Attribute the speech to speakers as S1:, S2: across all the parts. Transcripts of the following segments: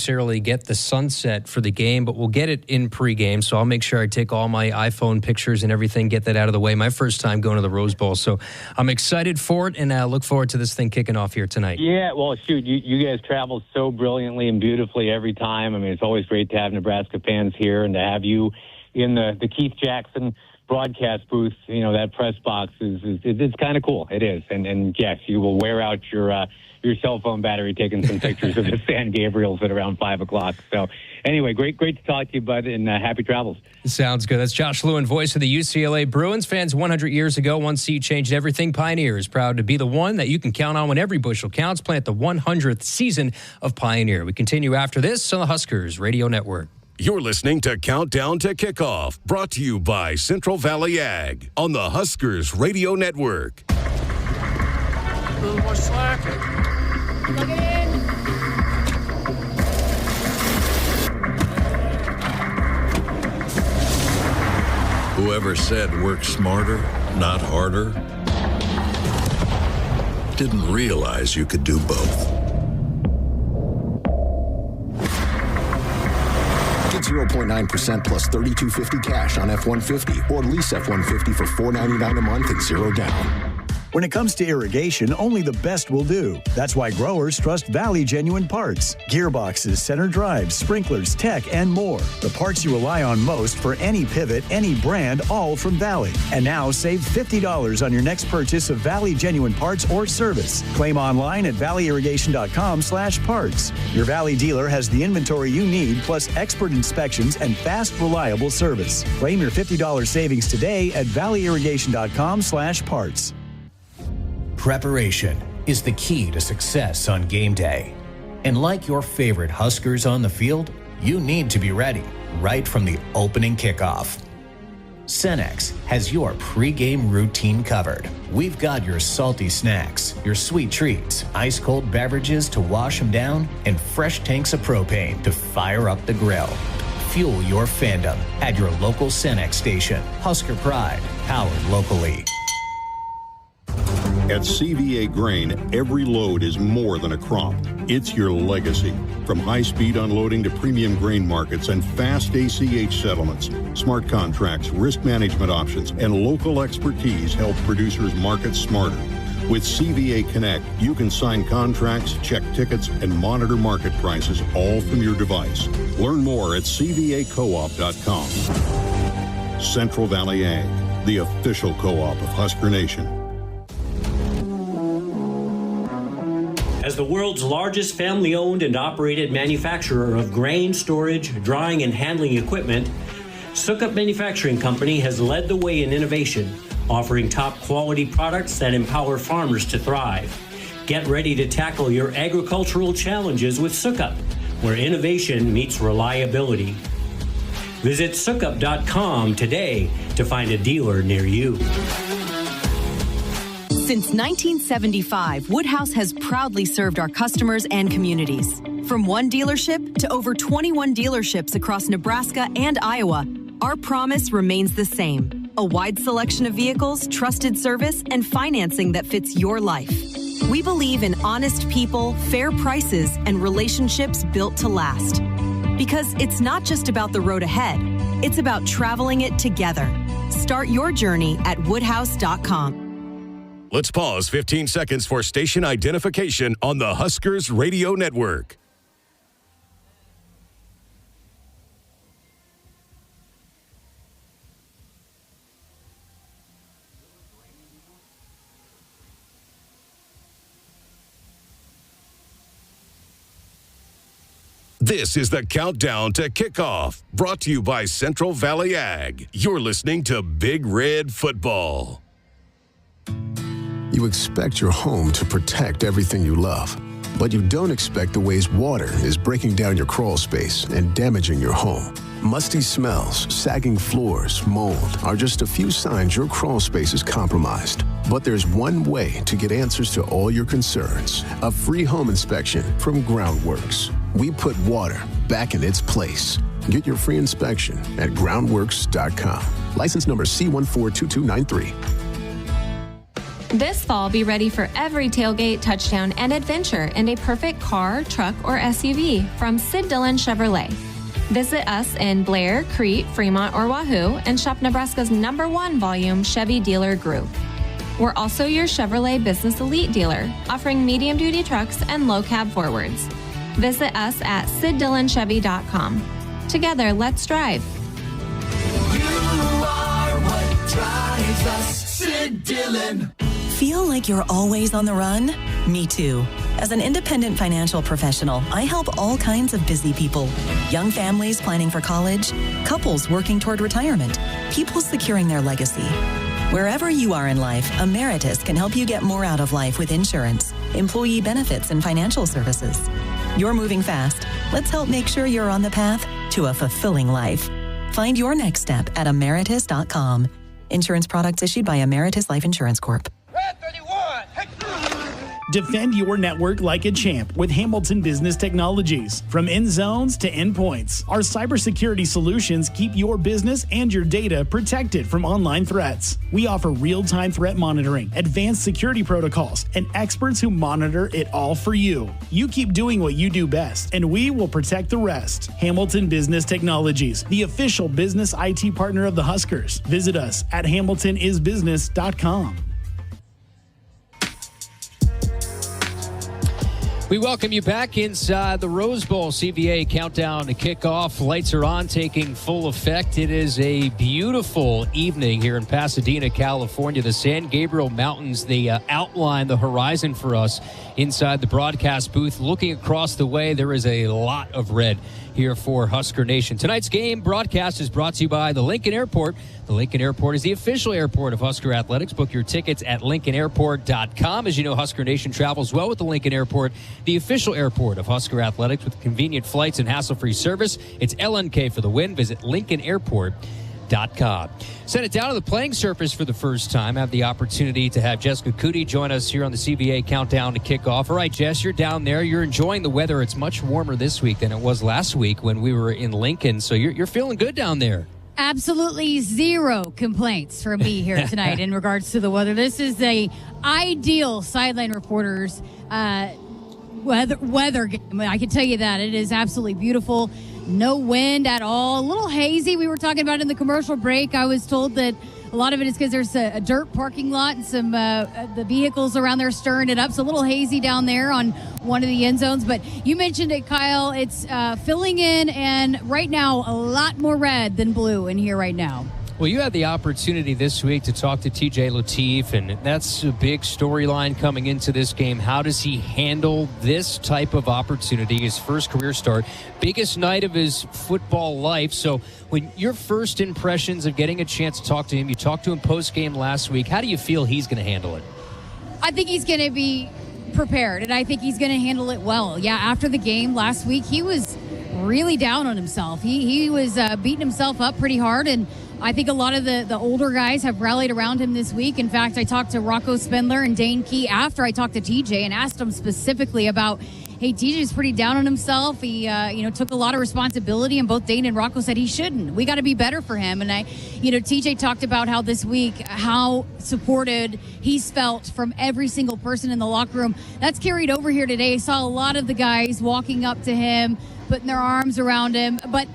S1: necessarily get the sunset for the game, but we'll get it in pregame. So I'll make sure I take all my iPhone pictures and everything, get that out of the way. My first time going to the Rose Bowl. So I'm excited for it, and I look forward to this thing kicking off here tonight.
S2: Yeah, well, shoot, you guys travel so brilliantly and beautifully every time. I mean, it's always great to have Nebraska fans here and to have you in the Keith Jackson broadcast booth. You know, that press box it's kind of cool. It is. And yes, you will wear out your cell phone battery taking some pictures of the San Gabriels at around 5 o'clock. So anyway, great to talk to you, bud, and happy travels.
S1: Sounds good. That's Josh Lewin, voice of the UCLA Bruins. Fans, 100 years ago, one seat changed everything. Pioneer is proud to be the one that you can count on when every bushel counts. Plant the 100th season of Pioneer. We continue after this on the Huskers Radio Network.
S3: You're listening to Countdown to Kickoff, brought to you by Central Valley Ag on the Huskers Radio Network.
S4: A little more slack. Plug it in.
S5: Whoever said work smarter, not harder, didn't realize you could do both.
S6: Get 0.9% plus $3,250 cash on F-150 or lease F-150 for $499 a month and $0 down.
S7: When it comes to irrigation, only the best will do. That's why growers trust Valley Genuine Parts. Gearboxes, center drives, sprinklers, tech, and more. The parts you rely on most for any pivot, any brand, all from Valley. And now save $50 on your next purchase of Valley Genuine Parts or service. Claim online at valleyirrigation.com/parts. Your Valley dealer has the inventory you need, plus expert inspections and fast, reliable service. Claim your $50 savings today at valleyirrigation.com/parts.
S8: Preparation is the key to success on game day. And like your favorite Huskers on the field, you need to be ready right from the opening kickoff. Cenex has your pregame routine covered. We've got your salty snacks, your sweet treats, ice-cold beverages to wash them down, and fresh tanks of propane to fire up the grill. Fuel your fandom at your local Cenex station. Husker Pride, powered locally.
S9: At CVA Grain, every load is more than a crop. It's your legacy. From high-speed unloading to premium grain markets and fast ACH settlements, smart contracts, risk management options, and local expertise help producers market smarter. With CVA Connect, you can sign contracts, check tickets, and monitor market prices all from your device. Learn more at cvacoop.com. Central Valley Ag, the official co-op of Husker Nation.
S10: As the world's largest family-owned and operated manufacturer of grain storage, drying, and handling equipment, Sukup Manufacturing Company has led the way in innovation, offering top-quality products that empower farmers to thrive. Get ready to tackle your agricultural challenges with Sukup, where innovation meets reliability. Visit sukup.com today to find a dealer near you.
S11: Since 1975, Woodhouse has proudly served our customers and communities. From one dealership to over 21 dealerships across Nebraska and Iowa, our promise remains the same. A wide selection of vehicles, trusted service, and financing that fits your life. We believe in honest people, fair prices, and relationships built to last. Because it's not just about the road ahead, it's about traveling it together. Start your journey at woodhouse.com.
S3: Let's pause 15 seconds for station identification on the Huskers Radio Network. This is the Countdown to Kickoff, brought to you by Central Valley Ag. You're listening to Big Red Football.
S6: You expect your home to protect everything you love, but you don't expect the ways water is breaking down your crawl space and damaging your home. Musty smells, sagging floors, mold are just a few signs your crawl space is compromised. But there's one way to get answers to all your concerns: a free home inspection from Groundworks. We put water back in its place. Get your free inspection at groundworks.com. License number C142293.
S12: This fall, be ready for every tailgate, touchdown, and adventure in a perfect car, truck, or SUV from Sid Dillon Chevrolet. Visit us in Blair, Crete, Fremont, or Wahoo and shop Nebraska's #1 volume Chevy dealer group. We're also your Chevrolet Business Elite dealer, offering medium-duty trucks and low-cab forwards. Visit us at SidDillonChevy.com. Together, let's drive.
S13: You are what drives us, Sid Dillon.
S14: Feel like you're always on the run? Me too. As an independent financial professional, I help all kinds of busy people. Young families planning for college, couples working toward retirement, people securing their legacy. Wherever you are in life, Emeritus can help you get more out of life with insurance, employee benefits, and financial services. You're moving fast. Let's help make sure you're on the path to a fulfilling life. Find your next step at Emeritus.com. Insurance products issued by Emeritus Life Insurance Corp.
S15: Defend your network like a champ with Hamilton Business Technologies. From end zones to endpoints, our cybersecurity solutions keep your business and your data protected from online threats. We offer real-time threat monitoring, advanced security protocols, and experts who monitor it all for you. You keep doing what you do best, and we will protect the rest. Hamilton Business Technologies, the official business IT partner of the Huskers. Visit us at hamiltonisbusiness.com.
S1: We welcome you back inside the Rose Bowl. CVA countdown to kickoff. Lights are on, taking full effect. It is a beautiful evening here in Pasadena, California. The San Gabriel Mountains, they outline the horizon for us inside the broadcast booth. Looking across the way, there is a lot of red here for Husker Nation. Tonight's game broadcast is brought to you by the Lincoln Airport. The Lincoln Airport is the official airport of Husker Athletics. Book your tickets at LincolnAirport.com. As you know, Husker Nation travels well with the Lincoln Airport, the official airport of Husker Athletics, with convenient flights and hassle-free service. It's LNK for the win. Visit LincolnAirport.com. Send it down to the playing surface for the first time. I have the opportunity to have Jessica Cootie join us here on the CVA countdown to kickoff. All right, Jess, you're down there. You're enjoying the weather. It's much warmer this week than it was last week when we were in Lincoln, so you're feeling good down there.
S16: Absolutely zero complaints from me here tonight in regards to the weather. This is the ideal Sideline reporters weather game. I can tell you that. It is absolutely beautiful. No wind at all. A little hazy. We were talking about in the commercial break. I was told that a lot of it is because there's a dirt parking lot and some the vehicles around there stirring it up. So a little hazy down there on one of the end zones. But you mentioned it, Kyle. It's filling in, and right now a lot more red than blue in here right now.
S1: Well, you had the opportunity this week to talk to TJ Latif, and that's a big storyline coming into this game. How does he handle this type of opportunity, his first career start, biggest night of his football life? So when your first impressions of getting a chance to talk to him, you talked to him post-game last week, how do you feel he's going to handle it?
S16: I think he's going to be prepared, and I think he's going to handle it well. Yeah, after the game last week, he was really down on himself. He was beating himself up pretty hard, and I think a lot of the older guys have rallied around him this week. In fact, I talked to Rocco Spindler and Dane Key after I talked to TJ and asked him specifically about, hey, TJ's pretty down on himself. He, took a lot of responsibility, and both Dane and Rocco said he shouldn't. We got to be better for him. And TJ talked about how this week, how supported he's felt from every single person in the locker room. That's carried over here today. I saw a lot of the guys walking up to him, putting their arms around him. But,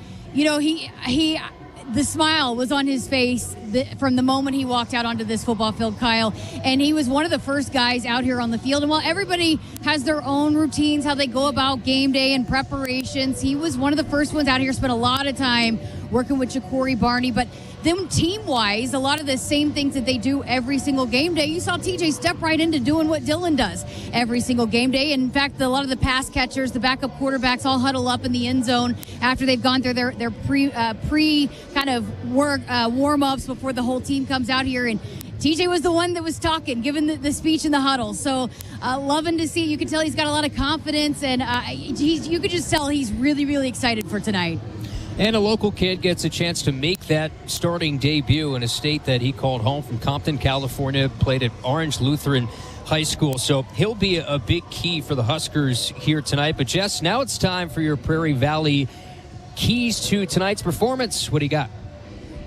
S16: the smile was on his face from the moment he walked out onto this football field, Kyle. And he was one of the first guys out here on the field. And while everybody has their own routines, how they go about game day and preparations, he was one of the first ones out here, spent a lot of time working with Ja'Cory Barney. But then team-wise, a lot of the same things that they do every single game day, you saw TJ step right into doing what Dylan does every single game day. And in fact, a lot of the pass catchers, the backup quarterbacks all huddle up in the end zone after they've gone through their pre kind of work warm-ups before the whole team comes out here. And TJ was the one that was talking, giving the speech in the huddle. So loving to see. You can tell he's got a lot of confidence, and you could just tell he's really, really excited for tonight.
S1: And a local kid gets a chance to make that starting debut in a state that he called home from Compton, California, played at Orange Lutheran High School. So he'll be a big key for the Huskers here tonight. But Jess, now it's time for your Prairie Valley keys to tonight's performance. What do you got?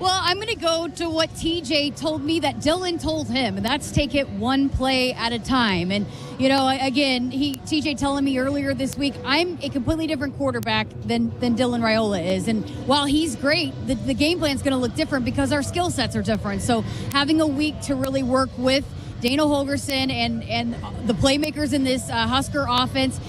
S16: Well, I'm going to go to what TJ told me that Dylan told him, and that's take it one play at a time. And, again, TJ telling me earlier this week, I'm a completely different quarterback than Dylan Raiola is. And while he's great, the game plan is going to look different because our skill sets are different. So having a week to really work with Dana Holgerson and the playmakers in this Husker offense,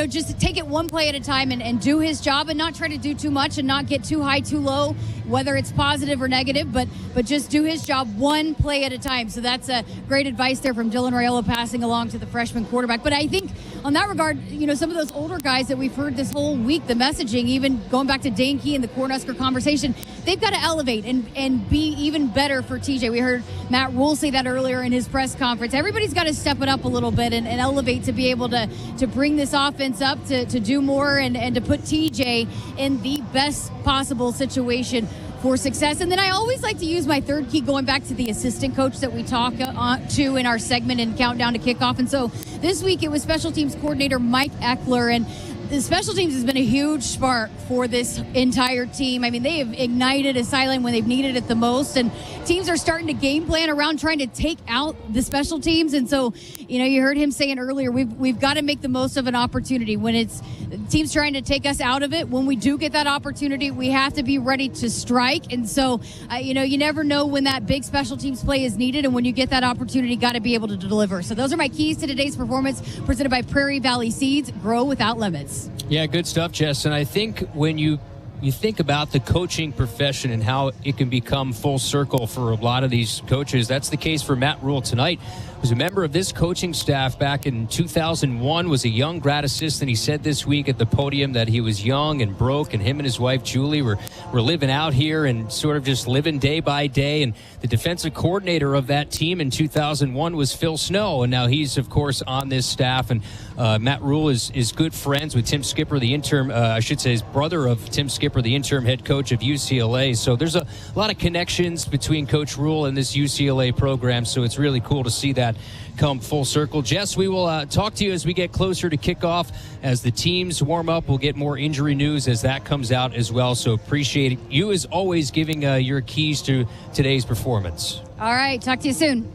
S16: just to take it one play at a time and do his job and not try to do too much and not get too high, too low, whether it's positive or negative, but just do his job one play at a time. So that's a great advice there from Dylan Raiola passing along to the freshman quarterback. But I think on that regard, some of those older guys that we've heard this whole week, the messaging, even going back to Dane Key and the Cornhusker conversation, they've got to elevate and be even better for TJ. We heard Matt Rhule say that earlier in his press conference. Everybody's got to step it up a little bit and elevate to be able to bring this offense up, to do more and to put TJ in the best possible situation for success. And then I always like to use my third key, going back to the assistant coach that we talk to in our segment and countdown to kickoff. And so this week it was special teams coordinator Mike Eckler, and the special teams has been a huge spark for this entire team. I mean, they have ignited a sideline when they've needed it the most, and teams are starting to game plan around trying to take out the special teams. And so, you heard him saying earlier, we've got to make the most of an opportunity when it's teams trying to take us out of it. When we do get that opportunity, we have to be ready to strike. And so, you never know when that big special teams play is needed, and when you get that opportunity, got to be able to deliver. So those are my keys to today's performance, presented by Prairie Valley Seeds. Grow without limits.
S1: Yeah, good stuff, Jess. And I think when you think about the coaching profession and how it can become full circle for a lot of these coaches, that's the case for Matt Rhule tonight. Was a member of this coaching staff back in 2001, was a young grad assistant. He said this week at the podium that he was young and broke, and him and his wife Julie were living out here and sort of just living day by day. And the defensive coordinator of that team in 2001 was Phil Snow, and now he's of course on this staff. And Matt Rhule is good friends with Tim Skipper, the interim, his brother of Tim Skipper, the interim head coach of UCLA. So there's a lot of connections between Coach Rhule and this UCLA program. So it's really cool to see that come full circle. Jess, we will talk to you as we get closer to kickoff. As the teams warm up, we'll get more injury news as that comes out as well. So appreciate you as always giving your keys to today's performance.
S16: All right, talk to you soon.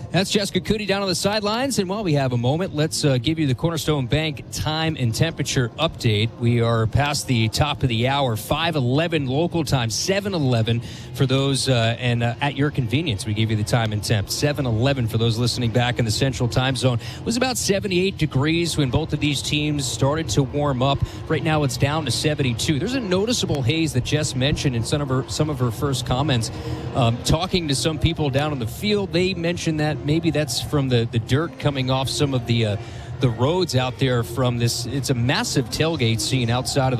S1: That's Jessica Cootie down on the sidelines. And while we have a moment, let's give you the Cornerstone Bank time and temperature update. We are past the top of the hour, 5:11 local time, 7:11 for those and at your convenience. We give you the time and temp. 7:11 for those listening back in the central time zone. It was about 78 degrees when both of these teams started to warm up. Right now it's down to 72. There's a noticeable haze that Jess mentioned in some of her first comments. Talking to some people down on the field, they mentioned that maybe that's from the dirt coming off some of the roads out there from this. It's a massive tailgate scene outside of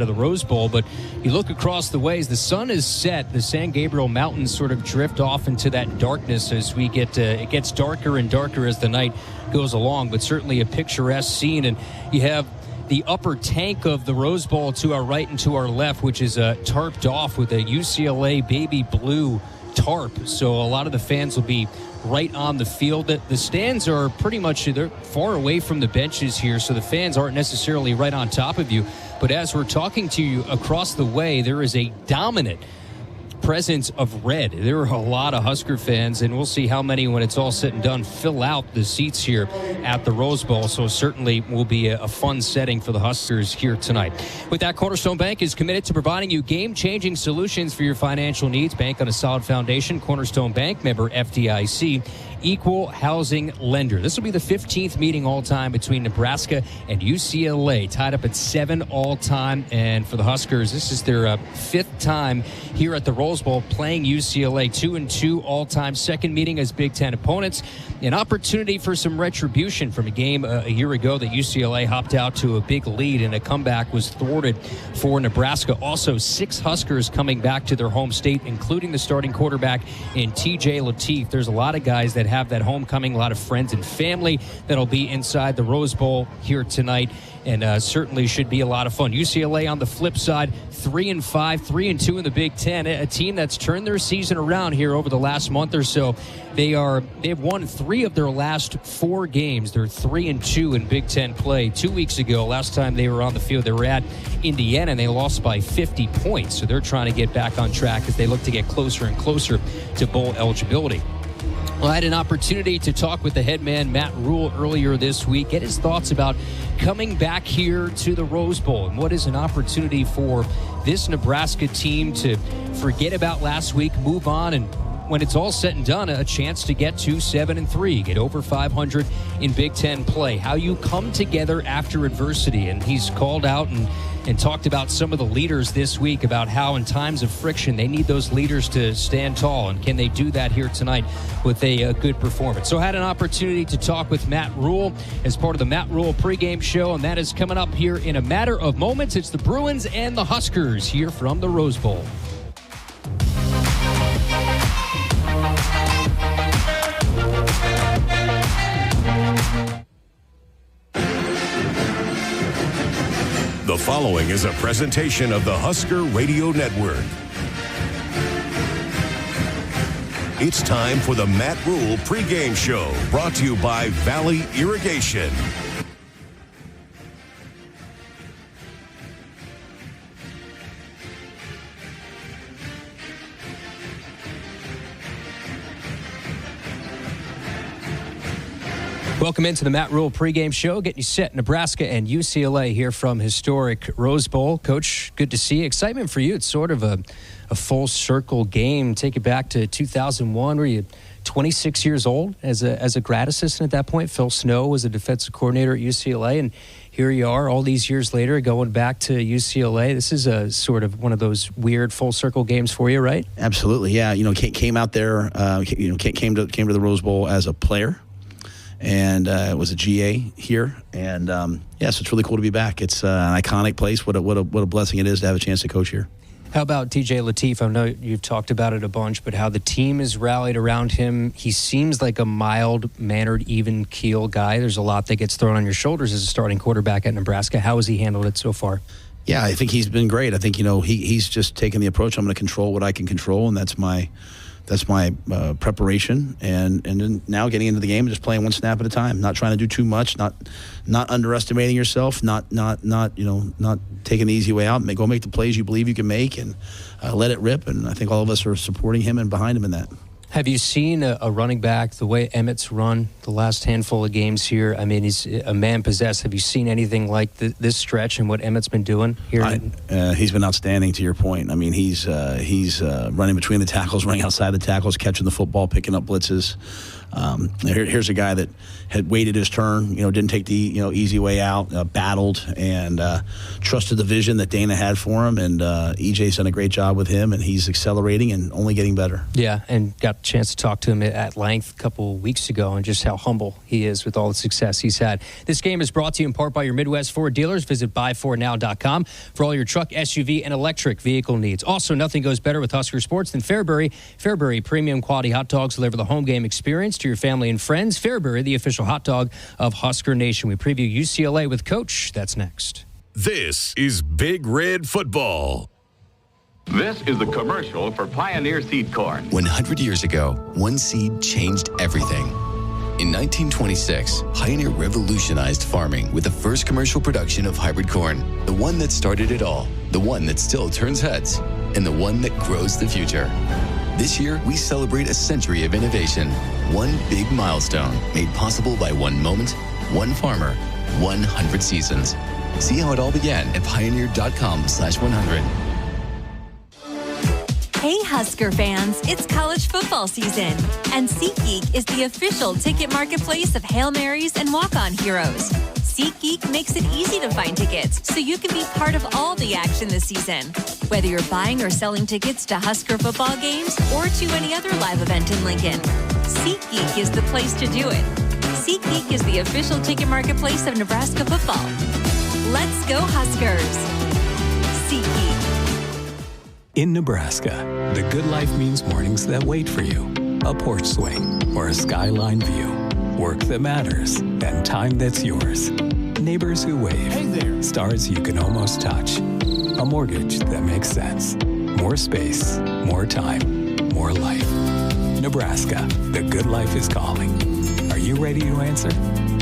S1: the Rose Bowl, but you look across the ways, the sun is set. The San Gabriel Mountains sort of drift off into that darkness as we get it gets darker and darker as the night goes along, but certainly a picturesque scene. And you have the upper tank of the Rose Bowl to our right and to our left, which is tarped off with a UCLA baby blue tarp. So a lot of the fans will be right on the field. The stands are pretty much, they're far away from the benches here, so the fans aren't necessarily right on top of you. But as we're talking to you across the way, there is a dominant presence of red. There are a lot of Husker fans, and we'll see how many, when it's all said and done, fill out the seats here at the Rose Bowl. So certainly will be a fun setting for the Huskers here tonight. With that, Cornerstone Bank is committed to providing you game-changing solutions for your financial needs. Bank on a solid foundation. Cornerstone Bank, member FDIC, equal housing lender. This will be the 15th meeting all-time between Nebraska and UCLA, tied up at 7 all-time. And for the Huskers, this is their 5th time here at the Rose Bowl playing UCLA. 2-2 all-time. Second meeting as Big Ten opponents. An opportunity for some retribution from a game a year ago that UCLA hopped out to a big lead, and a comeback was thwarted for Nebraska. Also, 6 Huskers coming back to their home state, including the starting quarterback in TJ Latif. There's a lot of guys that have that homecoming, a lot of friends and family that'll be inside the Rose Bowl here tonight. and certainly should be a lot of fun. UCLA on the flip side, 3-5, 3-2 in the Big Ten, a team that's turned their season around here over the last month or so. They've won 3 of their last 4 games. They're 3-2 in Big Ten play. 2 weeks ago, last time they were on the field, they were at Indiana, and they lost by 50 points. So they're trying to get back on track as they look to get closer and closer to bowl eligibility. Well, I had an opportunity to talk with the head man, Matt Rhule, earlier this week, get his thoughts about coming back here to the Rose Bowl and what is an opportunity for this Nebraska team to forget about last week, move on, and when it's all said and done, a chance to get to 7-3, get over 500 in Big Ten play. How you come together after adversity. And he's called out and talked about some of the leaders this week about how in times of friction, they need those leaders to stand tall. And can they do that here tonight with a good performance? So I had an opportunity to talk with Matt Rhule as part of the Matt Rhule pregame show, and that is coming up here in a matter of moments. It's the Bruins and the Huskers here from the Rose Bowl.
S3: The following is a presentation of the Husker Radio Network. It's time for the Matt Rhule pregame show, brought to you by Valley Irrigation.
S1: Welcome into the Matt Rhule pregame show, getting you set. Nebraska and UCLA here from historic Rose Bowl. Coach, good to see you. Excitement for you. It's sort of a full circle game. Take it back to 2001. Were you 26 years old as a grad assistant at that point? Phil Snow was a defensive coordinator at UCLA, and here you are all these years later going back to UCLA. This is a sort of one of those weird full circle games for you, right?
S17: Absolutely, yeah. Came out there, came to the Rose Bowl as a player. And it was a GA here, and so it's really cool to be back. It's an iconic place. What a blessing it is to have a chance to coach here.
S1: How about TJ Latif? I know you've talked about it a bunch, but how the team is rallied around him. He seems like a mild-mannered, even-keel guy. There's a lot that gets thrown on your shoulders as a starting quarterback at Nebraska. How has he handled it so far?
S17: Yeah, I think he's been great. I think he's just taken the approach. I'm going to control what I can control, and that's my preparation, and then now getting into the game and just playing one snap at a time, not trying to do too much, not underestimating yourself, not taking the easy way out. Go make the plays you believe you can make, and let it rip. And I think all of us are supporting him and behind him in that.
S1: Have you seen a running back the way Emmett's run the last handful of games here? I mean, he's a man possessed. Have you seen anything like this stretch and what Emmett's been doing here?
S17: He's been outstanding, to your point. I mean, he's running between the tackles, running outside the tackles, catching the football, picking up blitzes. Here's a guy that had waited his turn, didn't take the easy way out, battled, and trusted the vision that Dana had for him. And EJ's done a great job with him, and he's accelerating and only getting better.
S1: Yeah, and got a chance to talk to him at length a couple of weeks ago, and just how humble he is with all the success he's had. This game is brought to you in part by your Midwest Ford dealers. Visit buyfordnow.com for all your truck, SUV, and electric vehicle needs. Also, nothing goes better with Husker Sports than Fairbury. Fairbury premium quality hot dogs deliver the home game experience to your family and friends. Fairbury, the official hot dog of Husker Nation. We preview UCLA with Coach. That's next.
S3: This is Big Red Football.
S18: This is the commercial for Pioneer Seed Corn.
S19: 100 years ago, one seed changed everything. In 1926, Pioneer revolutionized farming with the first commercial production of hybrid corn. The one that started it all, the one that still turns heads, and the one that grows the future. This year, we celebrate a century of innovation. One big milestone made possible by one moment, one farmer, 100 seasons. See how it all began at pioneer.com/100.
S20: Hey Husker fans, it's college football season, and SeatGeek is the official ticket marketplace of Hail Marys and walk-on heroes. SeatGeek makes it easy to find tickets so you can be part of all the action this season. Whether you're buying or selling tickets to Husker football games or to any other live event in Lincoln, SeatGeek is the place to do it. SeatGeek is the official ticket marketplace of Nebraska football. Let's go Huskers! SeatGeek.
S21: In Nebraska, the good life means mornings that wait for you. A porch swing or a skyline view. Work that matters and time that's yours. Neighbors who wave.
S4: Hey there.
S21: Stars you can almost touch. A mortgage that makes sense. More space, more time, more life. Nebraska, the good life is calling. Are you ready to answer?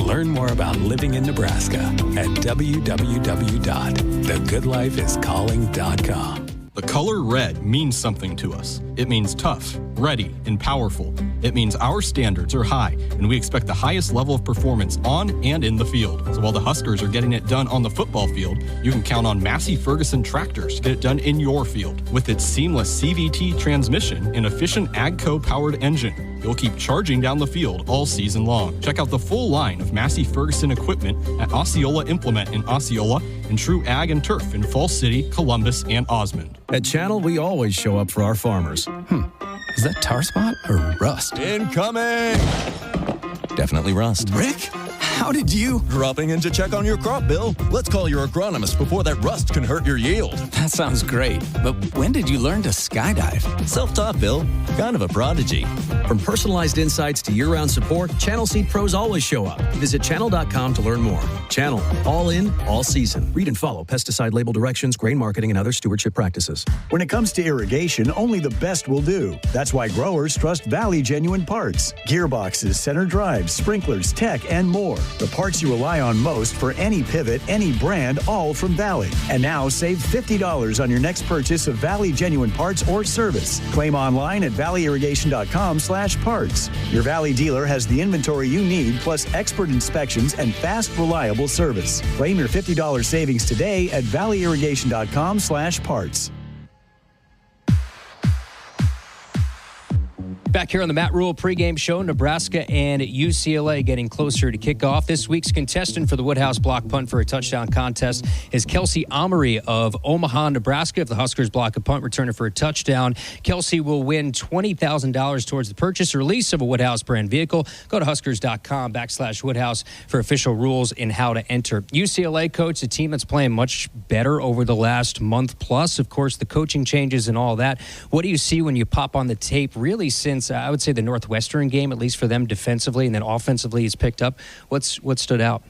S21: Learn more about living in Nebraska at www.thegoodlifeiscalling.com.
S2: The color red means something to us. It means tough, ready, and powerful. It means our standards are high, and we expect the highest level of performance on and in the field. So while the Huskers are getting it done on the football field, you can count on Massey Ferguson tractors to get it done in your field. With its seamless CVT transmission and efficient AGCO-powered engine, you'll keep charging down the field all season long. Check out the full line of Massey Ferguson equipment at Osceola Implement in Osceola and True Ag and Turf in Falls City, Columbus, and Osmond.
S22: At Channel, we always show up for our farmers.
S21: Is that tar spot or rust?
S22: Incoming!
S21: Definitely rust.
S22: Rick, how did you?
S23: Dropping in to check on your crop, Bill. Let's call your agronomist before that rust can hurt your yield.
S21: That sounds great. But when did you learn to skydive?
S23: Self-taught, Bill. Kind of a prodigy.
S22: From personalized insights to year-round support, Channel Seed Pros always show up. Visit channel.com to learn more. Channel, all in, all season. Read and follow pesticide label directions, grain marketing, and other stewardship practices.
S7: When it comes to irrigation, only the best will do. That's why growers trust Valley Genuine Parts. Gearboxes, center drives, sprinklers, tech, and more. The parts you rely on most for any pivot, any brand, all from Valley. And now save $50 on your next purchase of Valley Genuine Parts or service. Claim online at valleyirrigation.com/parts. Your Valley dealer has the inventory you need, plus expert inspections and fast, reliable service. Claim your $50 savings today at valleyirrigation.com/parts.
S1: Back here on the Matt Rhule pregame show, Nebraska and UCLA getting closer to kickoff. This week's contestant for the Woodhouse block punt for a touchdown contest is Kelsey Amory of Omaha, Nebraska. If the Huskers block a punt, return it for a touchdown, Kelsey will win $20,000 towards the purchase or lease of a Woodhouse brand vehicle. Go to huskers.com/Woodhouse for official rules in how to enter. UCLA coach, a team that's playing much better over the last month plus. Of course, the coaching changes and all that. What do you see when you pop on the tape, really since I would say the Northwestern game, at least for them defensively, and then offensively he's picked up? What stood out?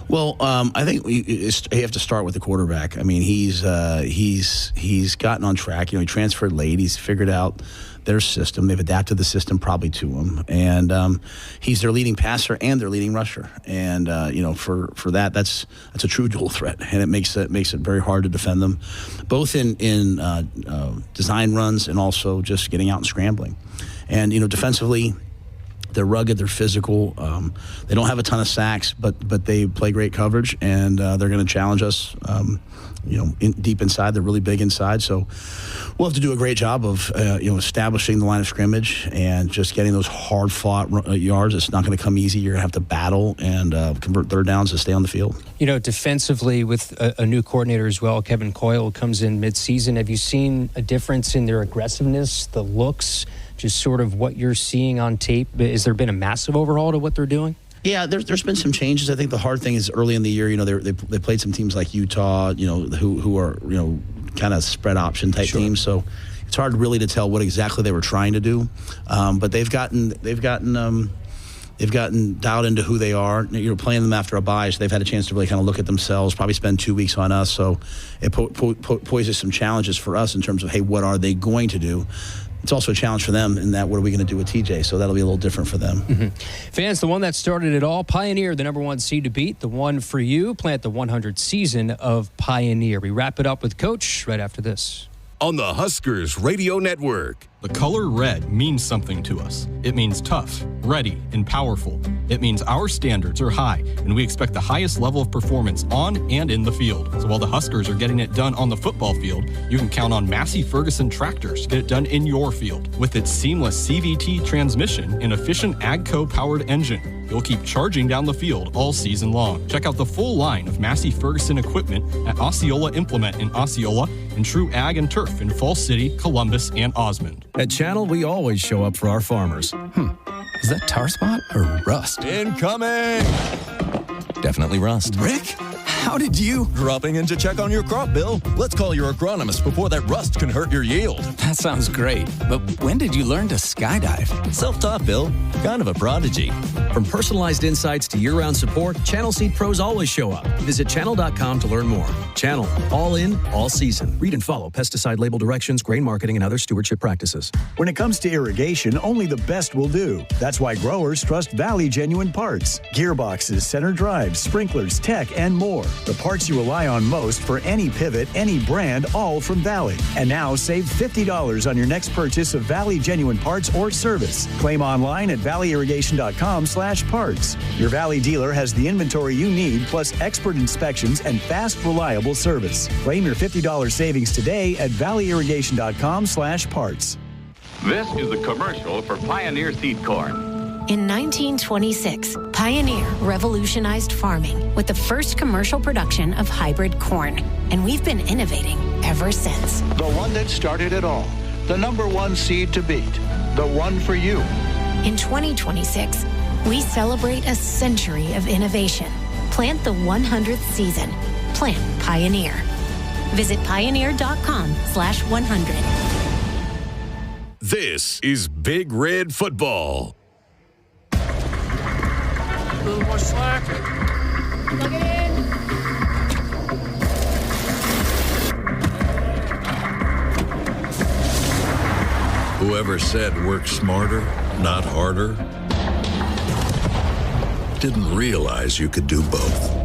S17: Well, I think you have to start with the quarterback. I mean, he's gotten on track. You know, he transferred late. He's figured out their system. They've adapted the system probably to him, and he's their leading passer and their leading rusher. And for that's a true dual threat, and it makes it very hard to defend them, both in design runs and also just getting out and scrambling. And defensively, they're rugged, they're physical. They don't have a ton of sacks, but they play great coverage, and they're going to challenge us. Deep inside, they're really big inside. So we'll have to do a great job of establishing the line of scrimmage and just getting those hard-fought yards. It's not going to come easy. You're going to have to battle and convert third downs to stay on the field.
S1: Defensively with a new coordinator as well, Kevin Coyle comes in mid-season. Have you seen a difference in their aggressiveness, the looks, just sort of what you're seeing on tape? Has there been a massive overhaul to what they're doing?
S17: Yeah, there's been some changes. I think the hard thing is early in the year, they played some teams like Utah, who are, kind of spread option type teams. So it's hard really to tell what exactly they were trying to do. But they've gotten dialed into who they are. Playing them after a bye, so they've had a chance to really kind of look at themselves, probably spend 2 weeks on us. So it poses some challenges for us in terms of, hey, what are they going to do? It's also a challenge for them in that what are we going to do with TJ? So that'll be a little different for them.
S1: Mm-hmm. Fans, the one that started it all, Pioneer, the number one seed to beat, the one for you. Plant the 100th season of Pioneer. We wrap it up with Coach right after this.
S3: On the Huskers Radio Network.
S2: The color red means something to us. It means tough, ready, and powerful. It means our standards are high, and we expect the highest level of performance on and in the field. So while the Huskers are getting it done on the football field, you can count on Massey Ferguson tractors to get it done in your field. With its seamless CVT transmission and efficient AGCO-powered engine, you'll keep charging down the field all season long. Check out the full line of Massey Ferguson equipment at Osceola Implement in Osceola and True Ag and Turf in Falls City, Columbus, and Osmond.
S22: At Channel, we always show up for our farmers.
S21: Is that tar spot or rust?
S22: Incoming!
S21: Definitely rust.
S22: Rick,
S23: How did you? Dropping in to check on your crop, Bill. Let's call your agronomist before that rust can hurt your yield.
S21: That sounds great. But when did you learn to skydive?
S23: Self-taught, Bill. Kind of a prodigy.
S22: From personalized insights to year-round support, Channel Seed pros always show up. Visit channel.com to learn more. Channel, all in, all season. Read and follow pesticide label directions, grain marketing, and other stewardship practices.
S7: When it comes to irrigation, only the best will do. That's why growers trust Valley Genuine Parts. Gearboxes, center drives, sprinklers, tech, and more. The parts you rely on most for any pivot, any brand, all from Valley. And now save $50 on your next purchase of Valley Genuine Parts or service. Claim online at valleyirrigation.com/parts. Your Valley dealer has the inventory you need, plus expert inspections and fast, reliable service. Claim your $50 savings today at valleyirrigation.com/parts.
S18: This is a commercial for Pioneer Seed Corn.
S5: In 1926, Pioneer revolutionized farming with the first commercial production of hybrid corn. And we've been innovating ever since.
S8: The one that started it all. The #1 seed to beat. The one for you.
S5: In 2026, we celebrate a century of innovation. Plant the 100th season. Plant Pioneer. Visit pioneer.com/100.
S3: This is Big Red Football.
S4: A little more slack. Plug it in.
S9: Whoever said work smarter, not harder, didn't realize you could do both.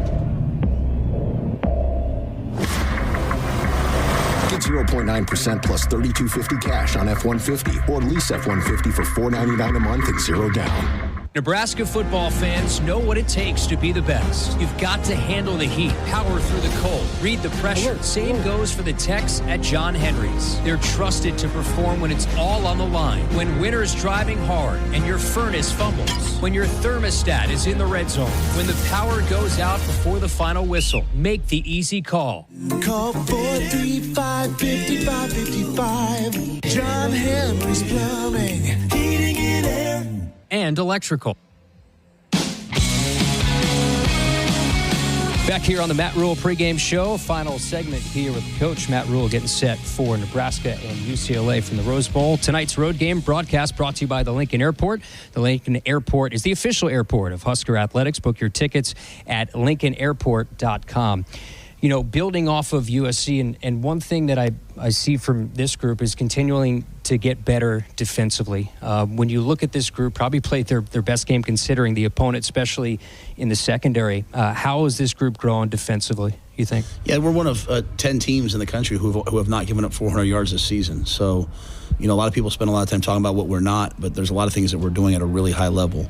S6: Get 0.9% plus $32.50 cash on F-150 or lease F-150 for $499 a month and $0 down.
S1: Nebraska football fans know what it takes to be the best. You've got to handle the heat, power through the cold, read the pressure. Same goes for the techs at John Henry's. They're trusted to perform when it's all on the line. When winter's driving hard and your furnace fumbles. When your thermostat is in the red zone. When the power goes out before the final whistle. Make the easy call.
S13: Call 435-5555. John Henry's Plumbing. Heating and air.
S1: And electrical. Back here on the Matt Rhule pregame show, final segment here with Coach Matt Rhule getting set for Nebraska and UCLA from the Rose Bowl. Tonight's road game broadcast brought to you by the Lincoln Airport. The Lincoln Airport is the official airport of Husker Athletics. Book your tickets at lincolnairport.com. You know, building off of USC, and one thing that I see from this group is continuing to get better defensively. When you look at this group, probably played their best game considering the opponent, especially in the secondary. How is this group growing defensively, you think?
S17: Yeah, we're one of 10 teams in the country who have not given up 400 yards this season. So, you know, a lot of people spend a lot of time talking about what we're not, but there's a lot of things that we're doing at a really high level.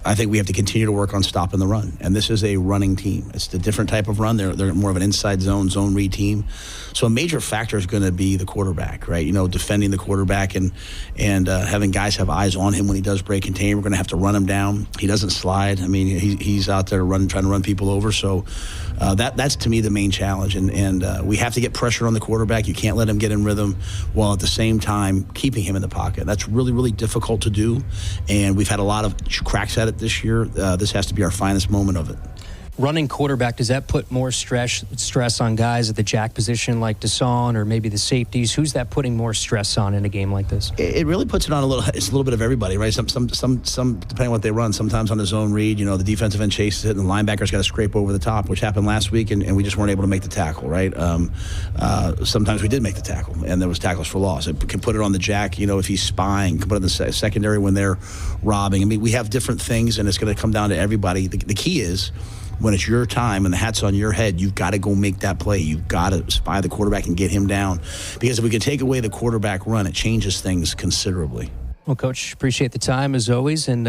S17: I think we have to continue to work on stopping the run. And this is a running team. It's a different type of run. They're more of an inside zone read team. So a major factor is going to be the quarterback, right? You know, defending the quarterback and having guys have eyes on him when he does break contain. We're going to have to run him down. He doesn't slide. I mean, he's out there trying to run people over. So that's to me the main challenge. And we have to get pressure on the quarterback. You can't let him get in rhythm while at the same time keeping him in the pocket. That's really, really difficult to do. And we've had a lot of cracks at it this year. This has to be our finest moment of it.
S1: Running quarterback, does that put more stress on guys at the jack position like Deshaun or maybe the safeties? Who's that putting more stress on in a game like this?
S17: It really puts it on it's a little bit of everybody, right? Some depending on what they run, sometimes on the zone read, you know, the defensive end chases it and the linebacker's got to scrape over the top, which happened last week, and we just weren't able to make the tackle, right? Sometimes we did make the tackle, and there was tackles for loss. It can put it on the jack, you know, if he's spying, can put it in the secondary when they're robbing. I mean, we have different things, and it's going to come down to everybody. The key is, when it's your time and the hat's on your head, you've got to go make that play. You've got to spy the quarterback and get him down. Because if we can take away the quarterback run, it changes things considerably.
S1: Well, Coach, appreciate the time as always, and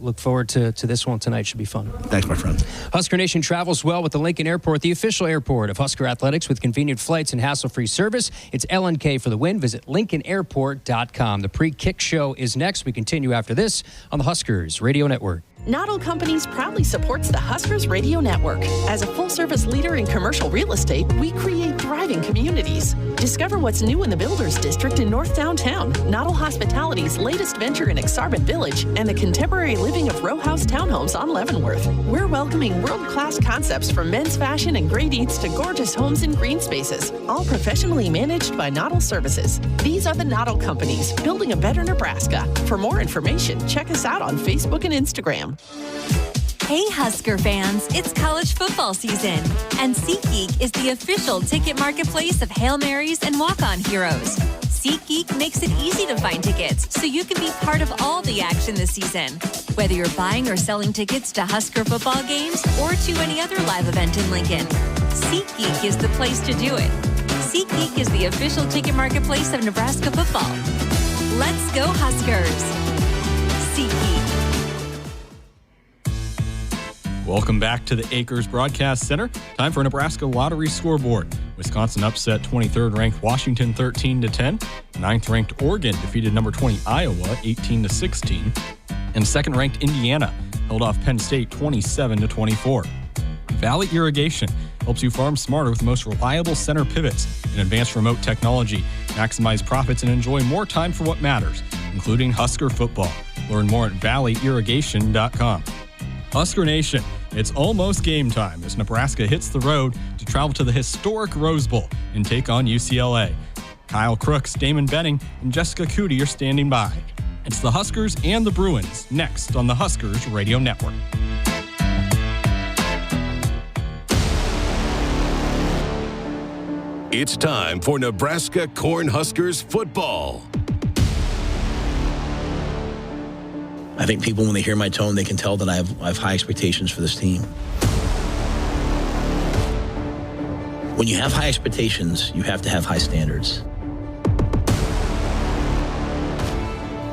S1: look forward to this one tonight. Should be fun.
S17: Thanks, my friend.
S1: Husker Nation travels well with the Lincoln Airport, the official airport of Husker Athletics, with convenient flights and hassle-free service. It's LNK for the win. Visit lincolnairport.com. The pre-kick show is next. We continue after this on the Huskers Radio Network.
S10: Noddle Companies proudly supports the Huskers Radio Network. As a full-service leader in commercial real estate, we create thriving communities. Discover what's new in the Builders District in North Downtown, Noddle Hospitality's latest venture in Exarban Village, and the contemporary living of row house townhomes on Leavenworth. We're welcoming world-class concepts from men's fashion and great eats to gorgeous homes and green spaces, all professionally managed by Noddle Services. These are the Noddle Companies, building a better Nebraska. For more information, check us out on Facebook and Instagram.
S20: Hey Husker fans, it's college football season, and SeatGeek is the official ticket marketplace of Hail Marys and walk-on heroes. SeatGeek makes it easy to find tickets so you can be part of all the action this season. Whether you're buying or selling tickets to Husker football games or to any other live event in Lincoln, SeatGeek is the place to do it. SeatGeek is the official ticket marketplace of Nebraska football. Let's go Huskers! SeatGeek.
S2: Welcome back to the Acres Broadcast Center. Time for Nebraska Lottery scoreboard. Wisconsin upset 23rd-ranked Washington 13-10. 9th-ranked Oregon defeated number 20 Iowa 18-16. And 2nd-ranked Indiana held off Penn State 27-24. Valley Irrigation helps you farm smarter with the most reliable center pivots and advanced remote technology. Maximize profits and enjoy more time for what matters, including Husker football. Learn more at valleyirrigation.com. Husker Nation, it's almost game time as Nebraska hits the road to travel to the historic Rose Bowl and take on UCLA. Kyle Crooks, Damon Benning, and Jessica Cootie are standing by. It's the Huskers and the Bruins next on the Huskers Radio Network.
S3: It's time for Nebraska Cornhuskers football.
S17: I think people, when they hear my tone, they can tell that I have high expectations for this team. When you have high expectations, you have to have high standards.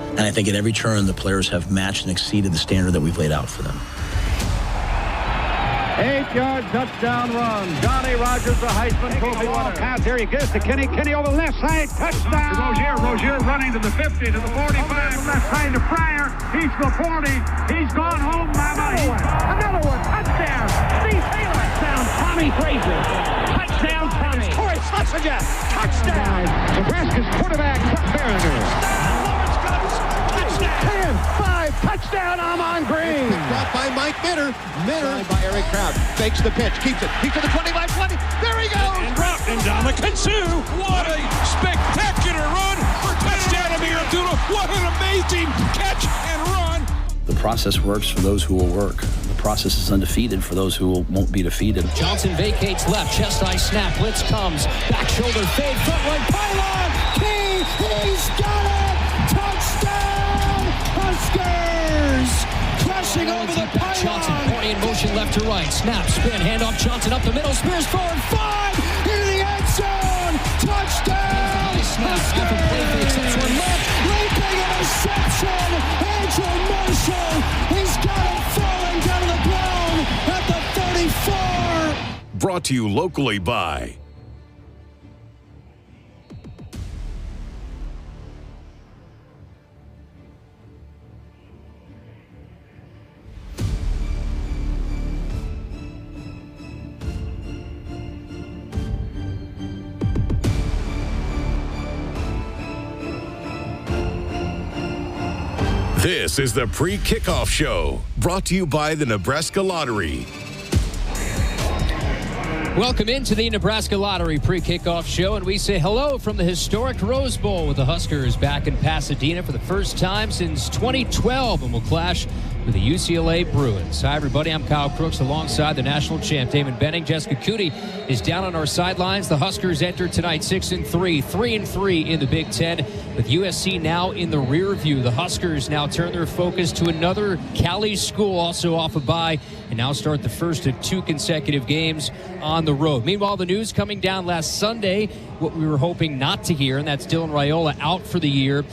S17: And I think at every turn, the players have matched and exceeded the standard that we've laid out for them.
S11: 8-yard touchdown run. Johnny Rogers, the Heisman Trophy winner. Pass here, he gives to Kenny. Kenny over the left side, touchdown. Rozier running to the 50, to the 45. Over the left side to Pryor. He's the 40. He's gone home, Mama. Another one, touchdown. Steve Taylor. Touchdown, Tommy Frazier. Touchdown, Tommy. Corey Schlesinger. Touchdown. Nebraska's quarterback, Chuck Berringer. 10-5, touchdown, Amon Green.
S12: Picked up by Mike Minner. By Eric Kraut. Fakes the pitch, keeps it. He's to the 25-20. There he goes.
S4: And dropped and down the Kinsu. What a spectacular run for touchdown, Amir Abdullah. What an amazing catch and run.
S17: The process works for those who will work. The process is undefeated for those who won't be defeated.
S24: Johnson vacates left, chest high snap, blitz comes, back shoulder fade, front line pylon, Key, he's got it! Touchdown, Huskers! Crushing over the pylon. Johnson pointing in motion left to right, snap, spin, handoff Johnson up the middle, spears forward, 5, into the end zone, touchdown! Huskers! Leaping interception, Andrew Marshall, he's got it falling down to the ground at the 34.
S3: Brought to you locally by This is the pre-kickoff show, brought to you by the Nebraska Lottery.
S1: Welcome into the Nebraska Lottery pre-kickoff show, and we say hello from the historic Rose Bowl with the Huskers back in Pasadena for the first time since 2012, and will clash with the UCLA Bruins. Hi, everybody. I'm Kyle Crooks alongside the national champ, Damon Benning. Jessica Cootie is down on our sidelines. The Huskers enter tonight 6-3, 3-3 in the Big Ten, with USC now in the rear view. The Huskers now turn their focus to another Cali school, also off a bye, and now start the first of 2 consecutive games on the road. Meanwhile, the news coming down last Sunday, what we were hoping not to hear, and that's Dylan Raiola out for the year.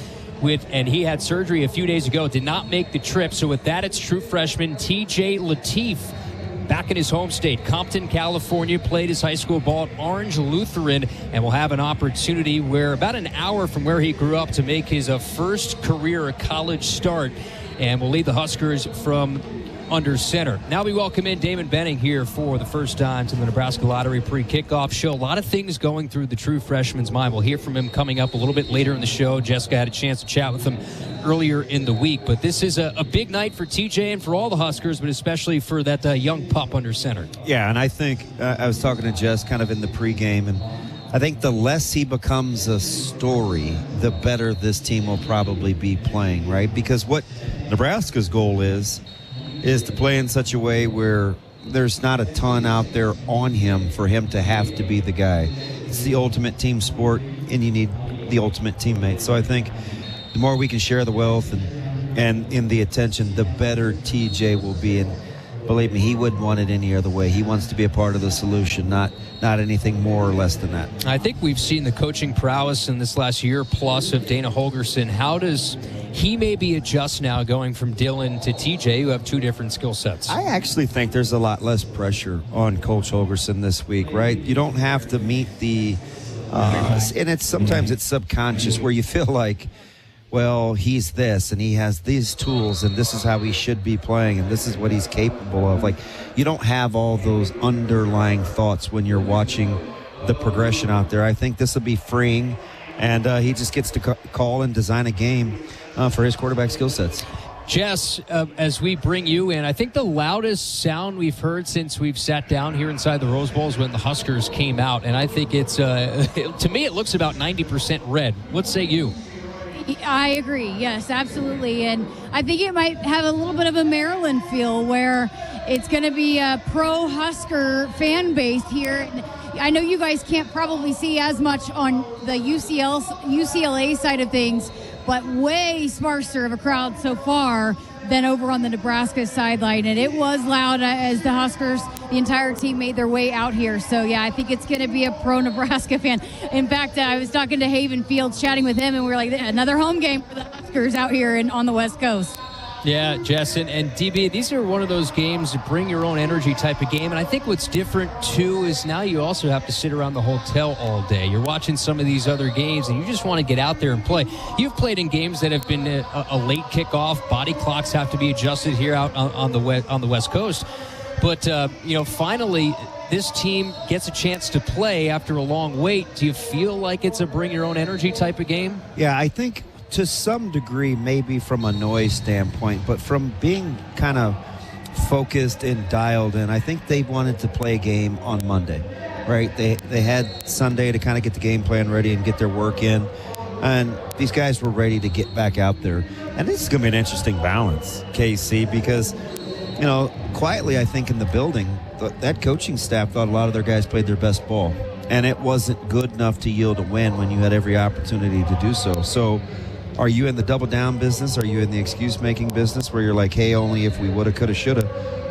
S1: And he had surgery a few days ago, did not make the trip. So with that, it's true freshman TJ Latif back in his home state, Compton, California, played his high school ball at Orange Lutheran, and will have an opportunity where about an hour from where he grew up to make his first career college start and will lead the Huskers from under center. Now we welcome in Damon Benning here for the first time to the Nebraska Lottery pre-kickoff show. A lot of things going through the true freshman's mind. We'll hear from him coming up a little bit later in the show. Jessica had a chance to chat with him earlier in the week. But this is a big night for TJ and for all the Huskers, but especially for that young pup under center.
S14: Yeah, and I think I was talking to Jess kind of in the pregame, and I think the less he becomes a story, the better this team will probably be playing, right? Because what Nebraska's goal is to play in such a way where there's not a ton out there on him for him to have to be the guy. It's the ultimate team sport, and you need the ultimate teammate. So I think the more we can share the wealth and in the attention, the better TJ will be. And believe me, he wouldn't want it any other way. He wants to be a part of the solution, not anything more or less than that.
S1: I think we've seen the coaching prowess in this last year plus of Dana Holgorsen. How does he maybe adjust now going from Dylan to TJ, who have two different skill sets?
S14: I actually think there's a lot less pressure on Coach Holgorsen this week, right? You don't have to meet the and sometimes it's subconscious where you feel like, well, he's this and he has these tools and this is how he should be playing and this is what he's capable of. Like, you don't have all those underlying thoughts when you're watching the progression out there. I think this will be freeing, and he just gets to call and design a game for his quarterback skill sets.
S1: Jess, as we bring you in, I think the loudest sound we've heard since we've sat down here inside the Rose Bowl is when the Huskers came out, and I think it's, to me, it looks about 90% red. What say you?
S15: I agree. Yes, absolutely. And I think it might have a little bit of a Maryland feel where it's going to be a pro-Husker fan base here. I know you guys can't probably see as much on the UCLA side of things, but way sparser of a crowd so far than over on the Nebraska sideline. And it was loud as the Huskers, the entire team made their way out here. So, yeah, I think it's going to be a pro-Nebraska fan. In fact, I was talking to Haven Fields, chatting with him, and we were like, another home game for the Huskers out here on the West Coast.
S1: Yeah, Jess, and DB, these are one of those games that bring your own energy type of game. And I think what's different, too, is now you also have to sit around the hotel all day. You're watching some of these other games, and you just want to get out there and play. You've played in games that have been a late kickoff. Body clocks have to be adjusted here out on the West Coast. But, finally, this team gets a chance to play after a long wait. Do you feel like it's a bring-your-own-energy type of game?
S14: Yeah, I think to some degree, maybe from a noise standpoint, but from being kind of focused and dialed in, I think they wanted to play a game on Monday, right? They had Sunday to kind of get the game plan ready and get their work in, and these guys were ready to get back out there. And this is going to be an interesting balance, KC, because, quietly, I think in the building, that coaching staff thought a lot of their guys played their best ball, and it wasn't good enough to yield a win when you had every opportunity to do so. So, are you in the double down business? Are you in the excuse making business where you're like, hey, only if we woulda, coulda, shoulda?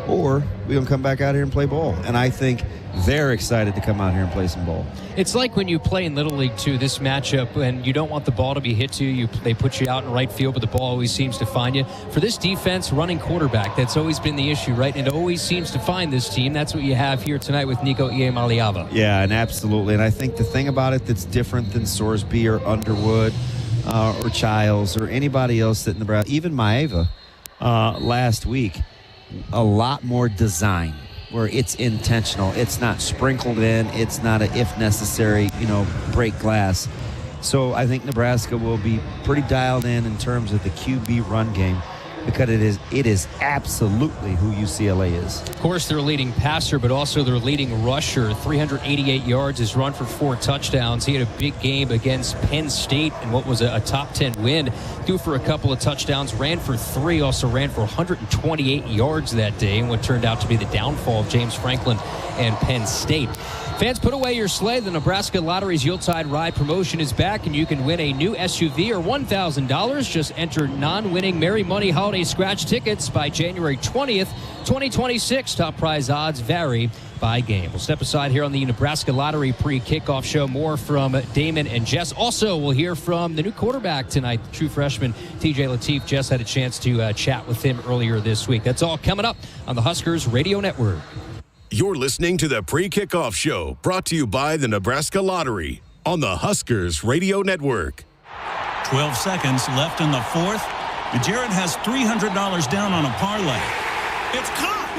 S14: Or we gonna come back out here and play ball? And I think they're excited to come out here and play some ball.
S1: It's like when you play in Little League, too, this matchup, and you don't want the ball to be hit to you. They put you out in right field, but the ball always seems to find you. For this defense, running quarterback, that's always been the issue, right? And it always seems to find this team. That's what you have here tonight with Nico Iamaleava.
S14: Yeah, and absolutely. And I think the thing about it that's different than Sorsby or Underwood or Childs or anybody else that Nebraska, even Maeva last week, a lot more design where it's intentional. It's not sprinkled in. It's not a if necessary, break glass. So I think Nebraska will be pretty dialed in terms of the QB run game, because it is absolutely who UCLA is.
S1: Of course, their leading passer, but also their leading rusher. 388 yards, has run for 4 touchdowns. He had a big game against Penn State in what was a top 10 win. Threw for a couple of touchdowns, ran for 3, also ran for 128 yards that day, in what turned out to be the downfall of James Franklin and Penn State. Fans, put away your sleigh. The Nebraska Lottery's Yuletide Ride promotion is back, and you can win a new SUV or $1,000. Just enter non-winning Merry Money Holiday Scratch tickets by January 20th, 2026. Top prize odds vary by game. We'll step aside here on the Nebraska Lottery pre-kickoff show. More from Damon and Jess. Also, we'll hear from the new quarterback tonight, the true freshman, TJ Latif. Jess had a chance to chat with him earlier this week. That's all coming up on the Huskers Radio Network.
S3: You're listening to the Pre-Kickoff Show, brought to you by the Nebraska Lottery on the Huskers Radio Network.
S16: 12 seconds left in the fourth. Jared has $300 down on a parlay. It's caught!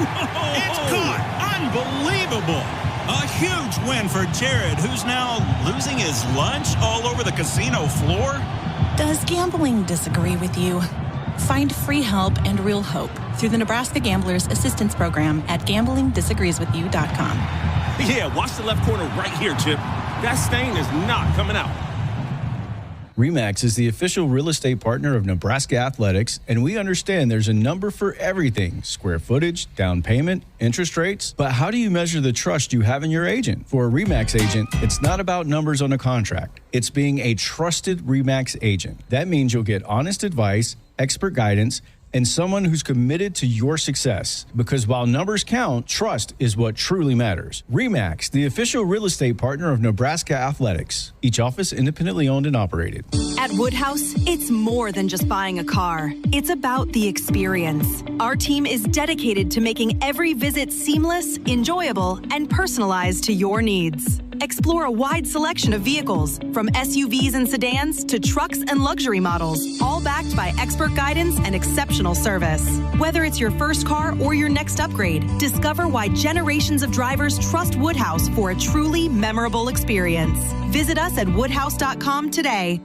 S16: It's caught! Unbelievable! A huge win for Jared, who's now losing his lunch all over the casino floor.
S19: Does gambling disagree with you? Find free help and real hope through the Nebraska Gamblers Assistance Program at gamblingdisagreeswithyou.com.
S21: Yeah, watch the left corner right here, Chip. That stain is not coming out.
S23: RE/MAX is the official real estate partner of Nebraska Athletics, and we understand there's a number for everything: square footage, down payment, interest rates. But how do you measure the trust you have in your agent? For a RE/MAX agent, it's not about numbers on a contract. It's being a trusted RE/MAX agent. That means you'll get honest advice, expert guidance, and someone who's committed to your success. Because while numbers count, trust is what truly matters. RE/MAX, the official real estate partner of Nebraska Athletics. Each office independently owned and operated.
S25: At Woodhouse, it's more than just buying a car. It's about the experience. Our team is dedicated to making every visit seamless, enjoyable, and personalized to your needs. Explore a wide selection of vehicles, from SUVs and sedans to trucks and luxury models, all backed by expert guidance and exceptional service. Whether it's your first car or your next upgrade, discover why generations of drivers trust Woodhouse for a truly memorable experience. Visit us at woodhouse.com today.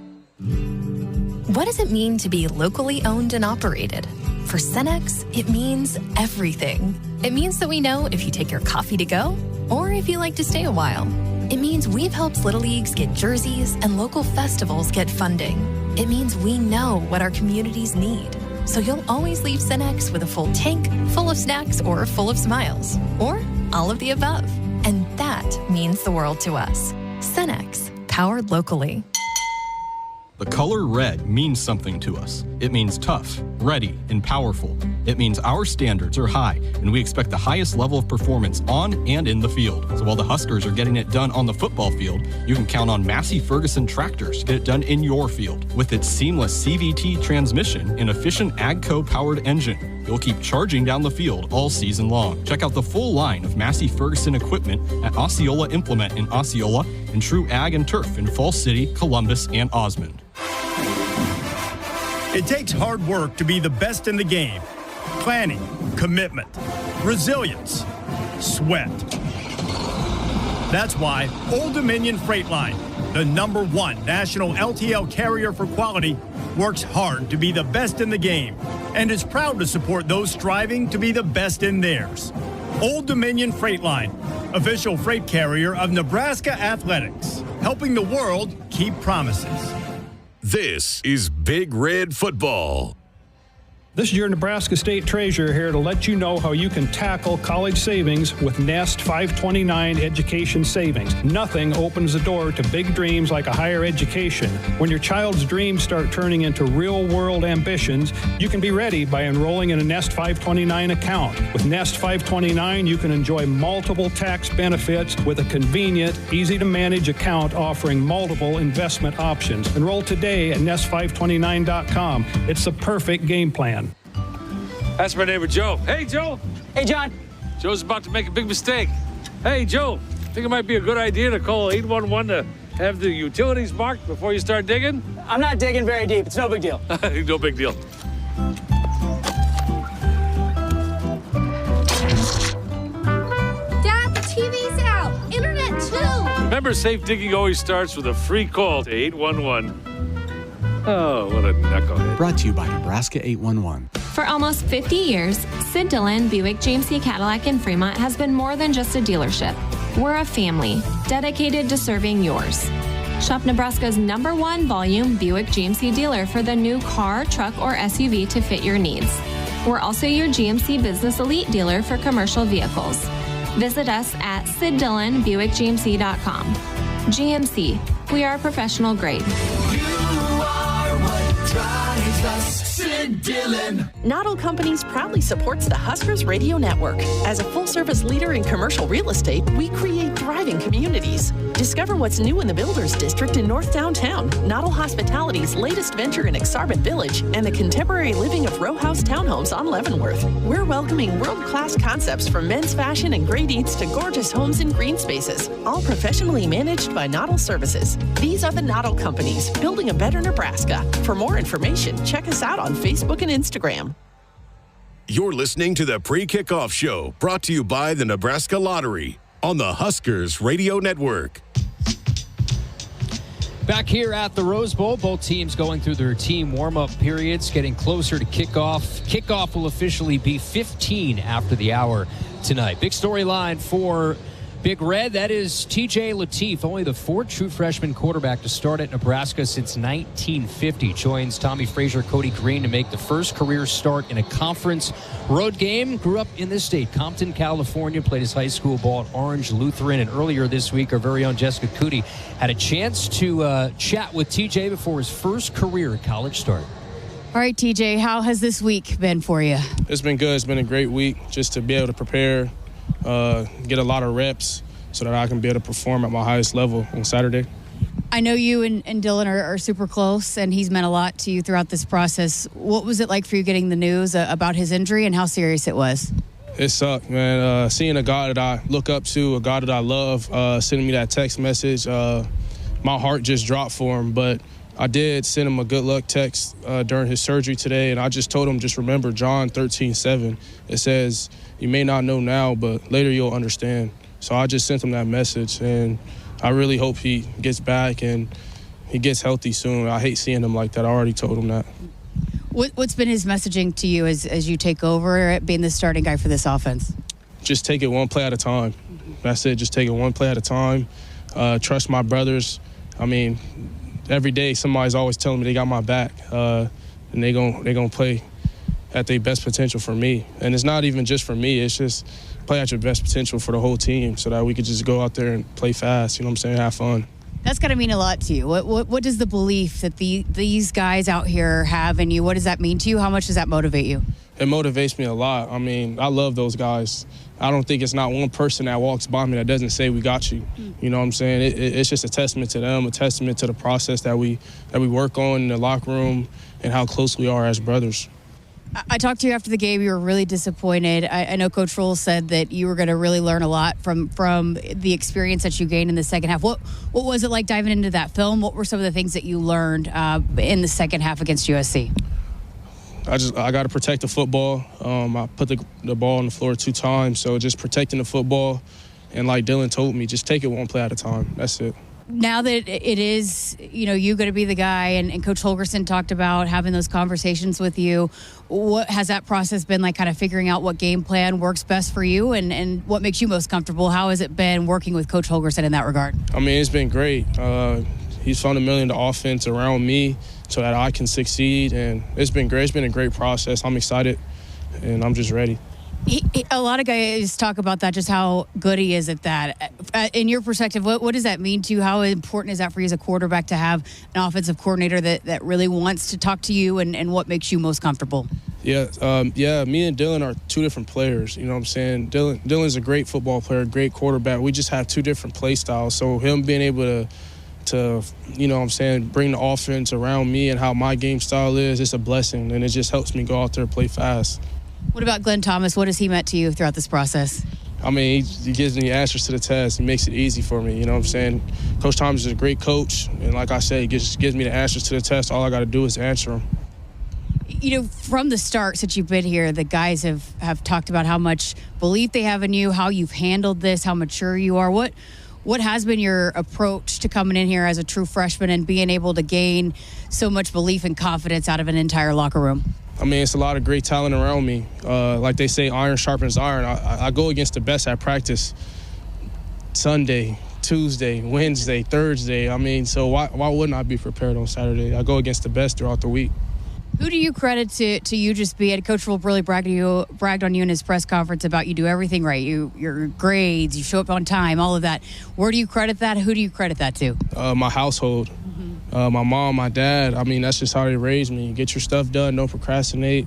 S26: What does it mean to be locally owned and operated? For Cenex, it means everything. It means that we know if you take your coffee to go or if you like to stay a while. It means we've helped Little Leagues get jerseys and local festivals get funding. It means we know what our communities need. So you'll always leave Cenex with a full tank, full of snacks, or full of smiles. Or all of the above. And that means the world to us. Cenex, powered locally.
S2: The color red means something to us. It means tough, ready, and powerful. It means our standards are high, and we expect the highest level of performance on and in the field. So while the Huskers are getting it done on the football field, you can count on Massey Ferguson tractors to get it done in your field. With its seamless CVT transmission and efficient AGCO-powered engine, you'll keep charging down the field all season long. Check out the full line of Massey Ferguson equipment at Osceola Implement in Osceola and True Ag and Turf in Falls City, Columbus, and Osmond.
S27: It takes hard work to be the best in the game. Planning, commitment, resilience, sweat. That's why Old Dominion Freight Line, the #1 national LTL carrier for quality, works hard to be the best in the game and is proud to support those striving to be the best in theirs. Old Dominion Freight Line, official freight carrier of Nebraska Athletics, helping the world keep promises.
S3: This is Big Red Football.
S4: This is your Nebraska State Treasurer here to let you know how you can tackle college savings with Nest 529 Education Savings. Nothing opens the door to big dreams like a higher education. When your child's dreams start turning into real-world ambitions, you can be ready by enrolling in a Nest 529 account. With Nest 529, you can enjoy multiple tax benefits with a convenient, easy-to-manage account offering multiple investment options. Enroll today at nest529.com. It's the perfect game plan.
S28: That's my neighbor, Joe. Hey, Joe.
S29: Hey, John.
S28: Joe's about to make a big mistake. Hey, Joe, think it might be a good idea to call 811 to have the utilities marked before you start digging?
S29: I'm not digging very deep. It's no big deal.
S28: No big deal.
S30: Dad, the TV's out. Internet, too.
S28: Remember, safe digging always starts with a free call to 811. Oh, what a knucklehead.
S31: Brought to you by Nebraska 811.
S32: For almost 50 years, Sid Dillon Buick GMC Cadillac in Fremont has been more than just a dealership. We're a family dedicated to serving yours. Shop Nebraska's #1 volume Buick GMC dealer for the new car, truck, or SUV to fit your needs. We're also your GMC Business Elite dealer for commercial vehicles. Visit us at SidDillonBuickGMC.com. GMC, we are professional grade.
S10: Sid Dillon. Noddle Companies proudly supports the Huskers Radio Network. As a full-service leader in commercial real estate, we create thriving communities. Discover what's new in the Builders District in North Downtown, Noddle Hospitality's latest venture in Exarban Village, and the contemporary living of row house townhomes on Leavenworth. We're welcoming world-class concepts from men's fashion and great eats to gorgeous homes and green spaces, all professionally managed by Noddle Services. These are the Noddle Companies, building a better Nebraska. For more information, Nation. Check us out on Facebook and Instagram.
S3: You're listening to the Pre-Kickoff Show, brought to you by the Nebraska Lottery on the Huskers Radio Network.
S1: Back here at the Rose Bowl, both teams going through their team warm-up periods, getting closer to kickoff. Kickoff will officially be 15 after the hour tonight. Big storyline for Big Red, that is TJ Latif, only the fourth true freshman quarterback to start at Nebraska since 1950. Joins Tommy Frazier, Cody Green to make the first career start in a conference road game. Grew up in this state, Compton, California, played his high school ball at Orange Lutheran, and earlier this week, our very own Jessica Cootie had a chance to chat with TJ before his first career college start.
S15: All right, TJ, how has this week been for you?
S5: It's been good. It's been a great week just to be able to prepare, get a lot of reps so that I can be able to perform at my highest level on Saturday.
S15: I know you and Dylan are super close, and he's meant a lot to you throughout this process. What was it like for you getting the news about his injury and how serious it was?
S5: It sucked, man. Seeing a guy that I look up to, a guy that I love, sending me that text message, my heart just dropped for him. But I did send him a good luck text during his surgery today, and I just told him, just remember John 13:7. It says, you may not know now, but later you'll understand. So I just sent him that message, and I really hope he gets back and he gets healthy soon. I hate seeing him like that. I already told him that.
S15: What's been his messaging to you as you take over being the starting guy for this offense?
S5: Just take it one play at a time. That's it. Just take it one play at a time. Trust my brothers. I mean, every day somebody's always telling me they got my back, and they gonna play at their best potential for me. And it's not even just for me. It's just play at your best potential for the whole team so that we could just go out there and play fast, you know what I'm saying, have fun.
S15: That's got to mean a lot to you. What does the belief that these guys out here have in you, what does that mean to you? How much does that motivate you?
S5: It motivates me a lot. I mean, I love those guys. I don't think it's not one person that walks by me that doesn't say we got you. You know what I'm saying? It's just a testament to them, a testament to the process that we work on in the locker room and how close we are as brothers.
S15: I talked to you after the game. You were really disappointed. I know Coach Rhule said that you were going to really learn a lot from the experience that you gained in the second half. What was it like diving into that film? What were some of the things that you learned in the second half against USC?
S5: I got to protect the football. I put the ball on the floor 2 times, so just protecting the football. And like Dylan told me, just take it one play at a time. That's it.
S15: Now that it is, you going to be the guy, and Coach Holgorsen talked about having those conversations with you, what has that process been like, kind of figuring out what game plan works best for you and what makes you most comfortable? How has it been working with Coach Holgorsen in that regard?
S5: I mean, it's been great. He's fundamentally the offense around me so that I can succeed, and it's been great. It's been a great process. I'm excited, and I'm just ready.
S15: A lot of guys talk about that, just how good he is at that. In your perspective, what does that mean to you? How important is that for you as a quarterback to have an offensive coordinator that really wants to talk to you, and what makes you most comfortable?
S5: Yeah, me and Dylan are 2 different players, you know what I'm saying? Dylan's a great football player, great quarterback. We just have 2 different play styles. So him being able to you know what I'm saying, bring the offense around me and how my game style is, it's a blessing, and it just helps me go out there and play fast.
S15: What about Glenn Thomas? What has he meant to you throughout this process?
S5: I mean, he gives me answers to the test. He makes it easy for me, you know what I'm saying? Coach Thomas is a great coach, and like I said, he just gives me the answers to the test. All I got to do is answer them.
S15: From the start, since you've been here, the guys have talked about how much belief they have in you, how you've handled this, how mature you are. What has been your approach to coming in here as a true freshman and being able to gain so much belief and confidence out of an entire locker room?
S5: I mean, it's a lot of great talent around me. Like they say, iron sharpens iron. I go against the best at practice Sunday, Tuesday, Wednesday, Thursday. I mean, so why wouldn't I be prepared on Saturday? I go against the best throughout the week.
S15: Who do you credit to you just being? Coach Rhule really bragged on you in his press conference about you do everything right. Your grades, you show up on time, all of that. Where do you credit that? Who do you credit that to?
S5: My household. My mom, my dad. I mean, that's just how they raised me. Get your stuff done, don't procrastinate,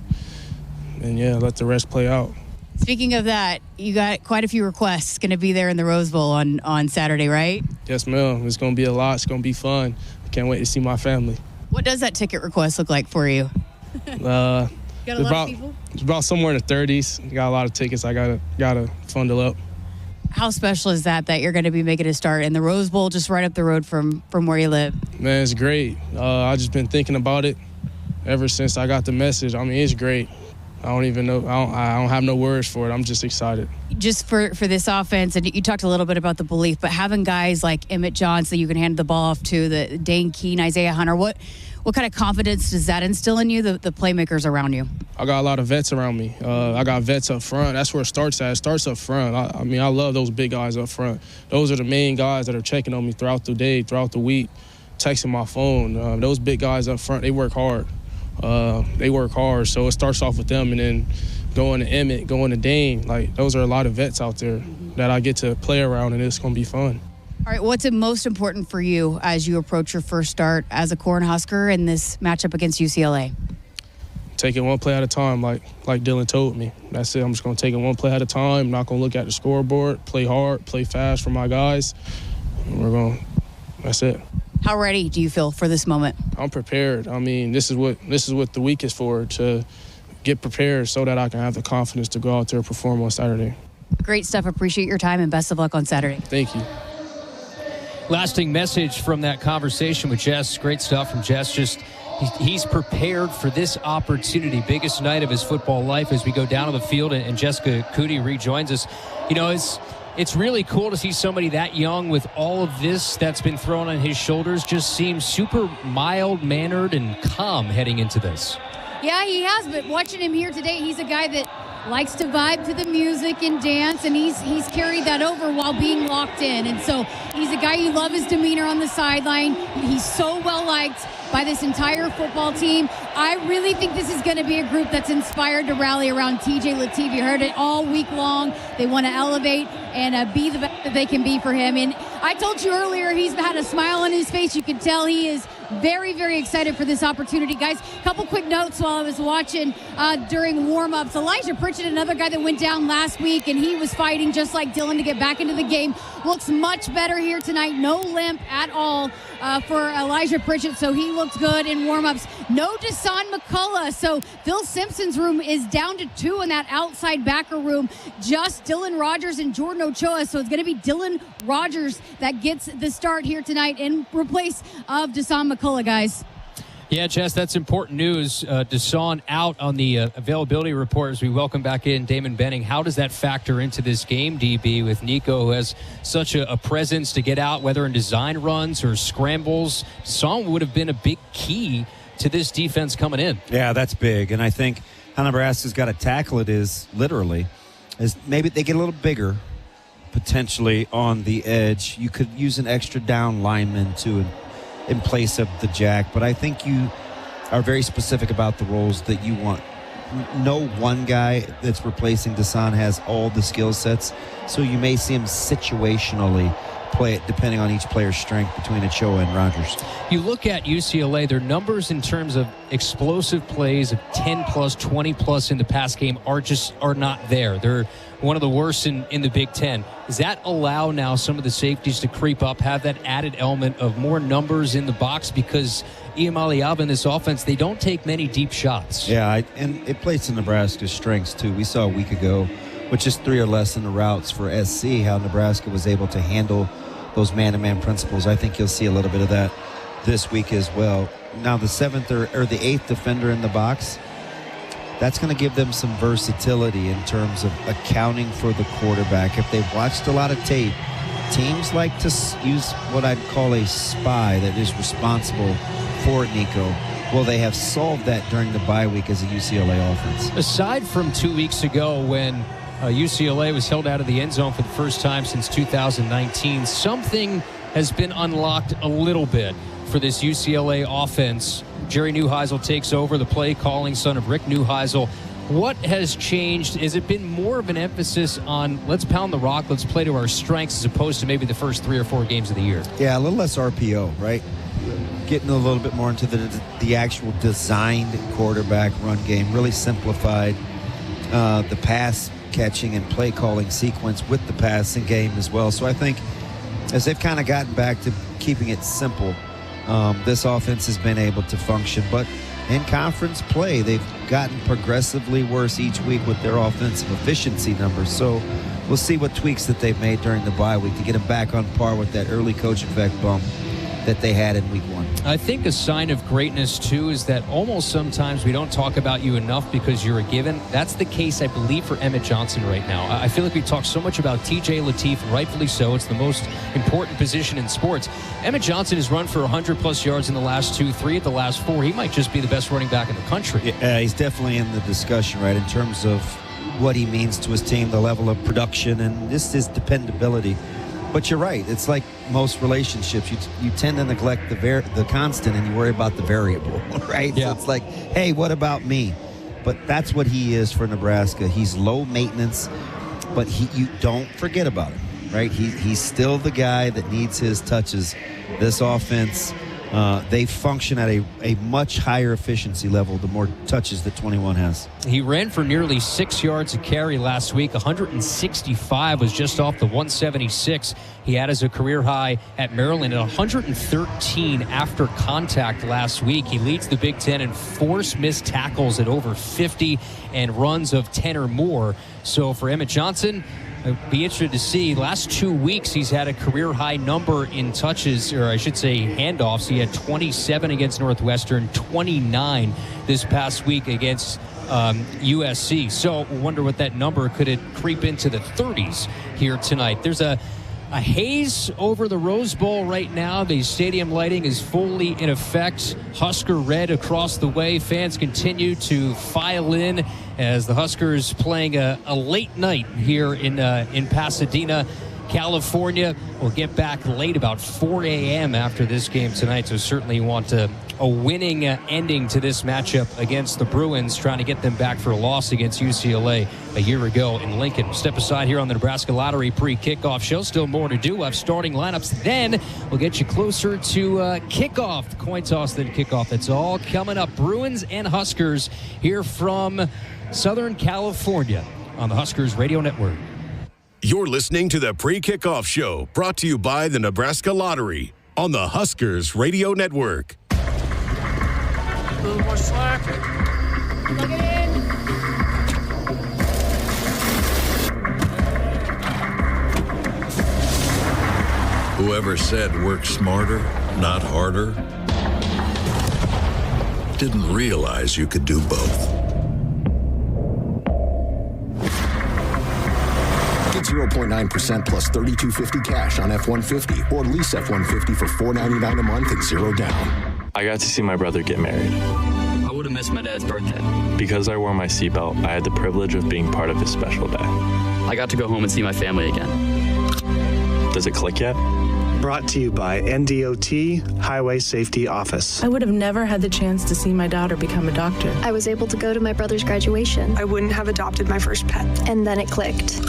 S5: and let the rest play out.
S15: Speaking of that, you got quite a few requests going to be there in the Rose Bowl on Saturday, right?
S5: Yes, ma'am. It's going to be a lot. It's going to be fun. I can't wait to see my family.
S15: What does that ticket request look like for you?
S5: Got a lot of people? It's about somewhere in the 30s. Got a lot of tickets I gotta bundle up.
S15: How special is that you're going to be making a start in the Rose Bowl just right up the road from where you live?
S5: Man, it's great. I just been thinking about it, ever since I got the message, I mean, it's great. I don't even know. I don't have no words for it. I'm just excited.
S15: Just for this offense, and you talked a little bit about the belief, but having guys like Emmett Johnson you can hand the ball off to, the Dane Keene, Isaiah Hunter, what kind of confidence does that instill in you, the playmakers around you?
S5: I got a lot of vets around me. I got vets up front. That's where it starts at. It starts up front. I mean, I love those big guys up front. Those are the main guys that are checking on me throughout the day, throughout the week, texting my phone. Those big guys up front, they work hard. So it starts off with them, and then going to Emmett, going to Dane. Like, those are a lot of vets out there that I get to play around, and it's going to be fun.
S15: All right, what's most important for you as you approach your first start as a Cornhusker in this matchup against UCLA?
S5: Taking one play at a time, like Dylan told me. That's it. I'm just going to take it one play at a time. I'm not going to look at the scoreboard. Play hard, play fast for my guys. That's it.
S15: How ready do you feel for this moment?
S5: I'm prepared. I mean, this is what the week is for, to get prepared so that I can have the confidence to go out there and perform on Saturday.
S15: Great stuff. Appreciate your time, and best of luck on Saturday.
S5: Thank you.
S1: Lasting message from that conversation with Jess. Great stuff from Jess. Just he's prepared for this opportunity. Biggest night of his football life as we go down to the field, and Jessica Cootie rejoins us. You know, it's really cool to see somebody that young with all of this that's been thrown on his shoulders just seems super mild-mannered and calm heading into this.
S15: Yeah, he has, but watching him here today, he's a guy that likes to vibe to the music and dance, and he's carried that over while being locked in. And so he's a guy, you love his demeanor on the sideline. He's so well-liked by this entire football team. I really think this is going to be a group that's inspired to rally around TJ Latif. You heard it all week long. They want to elevate and be the best that they can be for him. And I told you earlier, he's had a smile on his face. You can tell he is very, very excited for this opportunity. Guys, a couple quick notes while I was watching during warm-ups. Elijah Pritchett, another guy that went down last week, and he was fighting just like Dylan to get back into the game. Looks much better here tonight. No limp at all for Elijah Pritchett, so he looks good in warm-ups. No Dasan McCullough, so Phil Simpson's room is down to 2 in that outside backer room. Just Dylan Rogers and Jordan Ochoa, so it's going to be Dylan Rogers that gets the start here tonight in replace of Dasan McCullough, guys.
S1: Yeah, Jess, that's important news. Dasan out on the availability report as we welcome back in Damon Benning. How does that factor into this game, DB, with Nico, who has such a presence to get out, whether in design runs or scrambles? Dasan would have been a big key to this defense coming in.
S14: Yeah, that's big. And I think how Nebraska's got to tackle it is maybe they get a little bigger, potentially on the edge. You could use an extra down lineman in place of the jack, but I think you are very specific about the roles that you want. No one guy that's replacing Dasan has all the skill sets, so you may see him situationally play it depending on each player's strength between Ochoa and Rogers.
S1: You look at UCLA, their numbers in terms of explosive plays of 10+, 20+ in the pass game are not there. They're one of the worst in the Big Ten. Does that allow now some of the safeties to creep up, have that added element of more numbers in the box? Because Iamaleava in this offense, they don't take many deep shots.
S14: Yeah, and it plays to Nebraska's strengths, too. We saw a week ago, with just 3 or less in the routes for SC, how Nebraska was able to handle those man-to-man principles. I think you'll see a little bit of that this week as well. Now, the 7th or the 8th defender in the box, that's going to give them some versatility in terms of accounting for the quarterback. If they've watched a lot of tape, teams like to use what I'd call a spy that is responsible for Nico. Well, they have solved that during the bye week as a UCLA offense.
S1: Aside from 2 weeks ago when UCLA was held out of the end zone for the first time since 2019, something has been unlocked a little bit for this UCLA offense. Jerry Neuheisel takes over the play calling, son of Rick Neuheisel. What has changed? Has it been more of an emphasis on let's pound the rock, let's play to our strengths, as opposed to maybe the first 3 or 4 games of the year?
S14: Yeah, a little less RPO, right? Getting a little bit more into the actual designed quarterback run game, really simplified the pass catching and play calling sequence with the passing game as well. So I think as they've kind of gotten back to keeping it simple, this offense has been able to function. But in conference play, they've gotten progressively worse each week with their offensive efficiency numbers. So we'll see what tweaks that they've made during the bye week to get them back on par with that early coach effect bump that they had in week 1.
S1: I think a sign of greatness, too, is that almost sometimes we don't talk about you enough because you're a given. That's the case, I believe, for Emmett Johnson right now. I feel like we talk so much about TJ Latif, and rightfully so. It's the most important position in sports. Emmett Johnson has run for 100-plus yards in the last 2, 3 at the last 4. He might just be the best running back in the country.
S14: He's definitely in the discussion, right, in terms of what he means to his team, the level of production, and just his dependability. But you're right. It's like most relationships. You tend to neglect the constant and you worry about the variable, right? Yeah. So it's like, hey, what about me? But that's what he is for Nebraska. He's low maintenance, but you don't forget about him, right? He's still the guy that needs his touches. This offense, they function at a much higher efficiency level the more touches that 21 has.
S1: He ran for nearly 6 yards a carry last week. 165 was just off the 176 he had as a career high at Maryland, and 113 after contact last week. He leads the Big Ten in forced missed tackles at over 50 and runs of 10 or more. So for Emmett Johnson, I'd be interested to see. Last 2 weeks, he's had a career-high number in touches, or I should say handoffs. He had 27 against Northwestern, 29 this past week against USC. So we'll wonder what that number could it creep into the 30s here tonight. There's a haze over the Rose Bowl right now. The stadium lighting is fully in effect. Husker red across the way. Fans continue to file in as the Huskers playing a late night here in Pasadena, California. We'll get back late, about 4 a.m. after this game tonight. So certainly you want a winning ending to this matchup against the Bruins, trying to get them back for a loss against UCLA a year ago in Lincoln. We'll step aside here on the Nebraska Lottery pre-kickoff show. Still more to do. We'll have starting lineups. Then we'll get you closer to kickoff, the coin toss, then kickoff. That's all coming up. Bruins and Huskers here from Southern California on the Huskers Radio Network.
S3: You're listening to the pre-kickoff show, brought to you by the Nebraska Lottery on the Huskers Radio Network.
S28: A little more slack.
S30: Plug it in.
S6: Whoever said work smarter, not harder, didn't realize you could do both.
S7: Get 0.9% plus $32.50 cash on F-150 or lease F-150 for $499 a month and $0 down.
S8: I got to see my brother get married.
S9: I would have missed my dad's birthday.
S8: Because I wore my seatbelt, I had the privilege of being part of his special day.
S9: I got to go home and see my family again.
S8: Does it click yet?
S11: Brought to you by NDOT Highway Safety Office.
S12: I would have never had the chance to see my daughter become a doctor.
S13: I was able to go to my brother's graduation.
S17: I wouldn't have adopted my first pet.
S13: And then it clicked.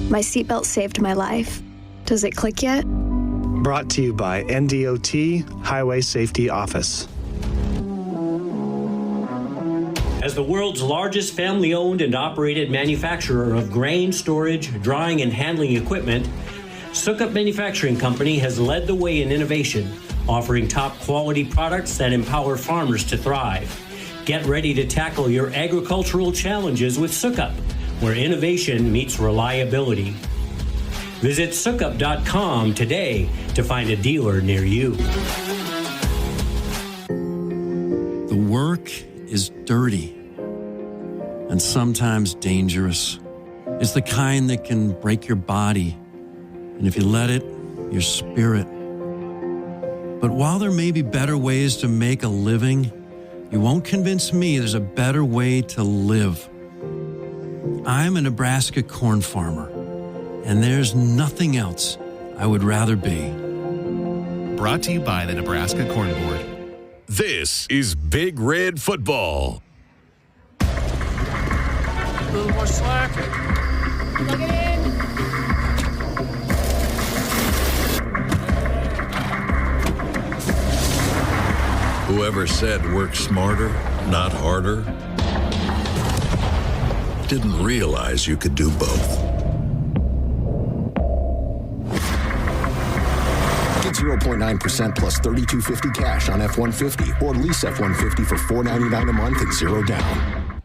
S13: My seatbelt saved my life. Does it click yet?
S11: Brought to you by NDOT Highway Safety Office.
S18: As the world's largest family-owned and operated manufacturer of grain storage, drying, and handling equipment, Sukup Manufacturing Company has led the way in innovation, offering top-quality products that empower farmers to thrive. Get ready to tackle your agricultural challenges with Sukup, where innovation meets reliability. Visit Sukup.com today to find a dealer near you.
S31: The work is dirty and sometimes dangerous. It's the kind that can break your body, and if you let it, your spirit. But while there may be better ways to make a living, you won't convince me there's a better way to live. I'm a Nebraska corn farmer, and there's nothing else I would rather be.
S20: Brought to you by the Nebraska Corn Board.
S3: This is Big Red Football.
S28: A little more slack.
S30: Plug it in.
S6: Whoever said work smarter, not harder, didn't realize you could do both.
S7: Get 0.9% plus $32.50 cash on F-150 or lease F-150 for $499 a month and $0 down.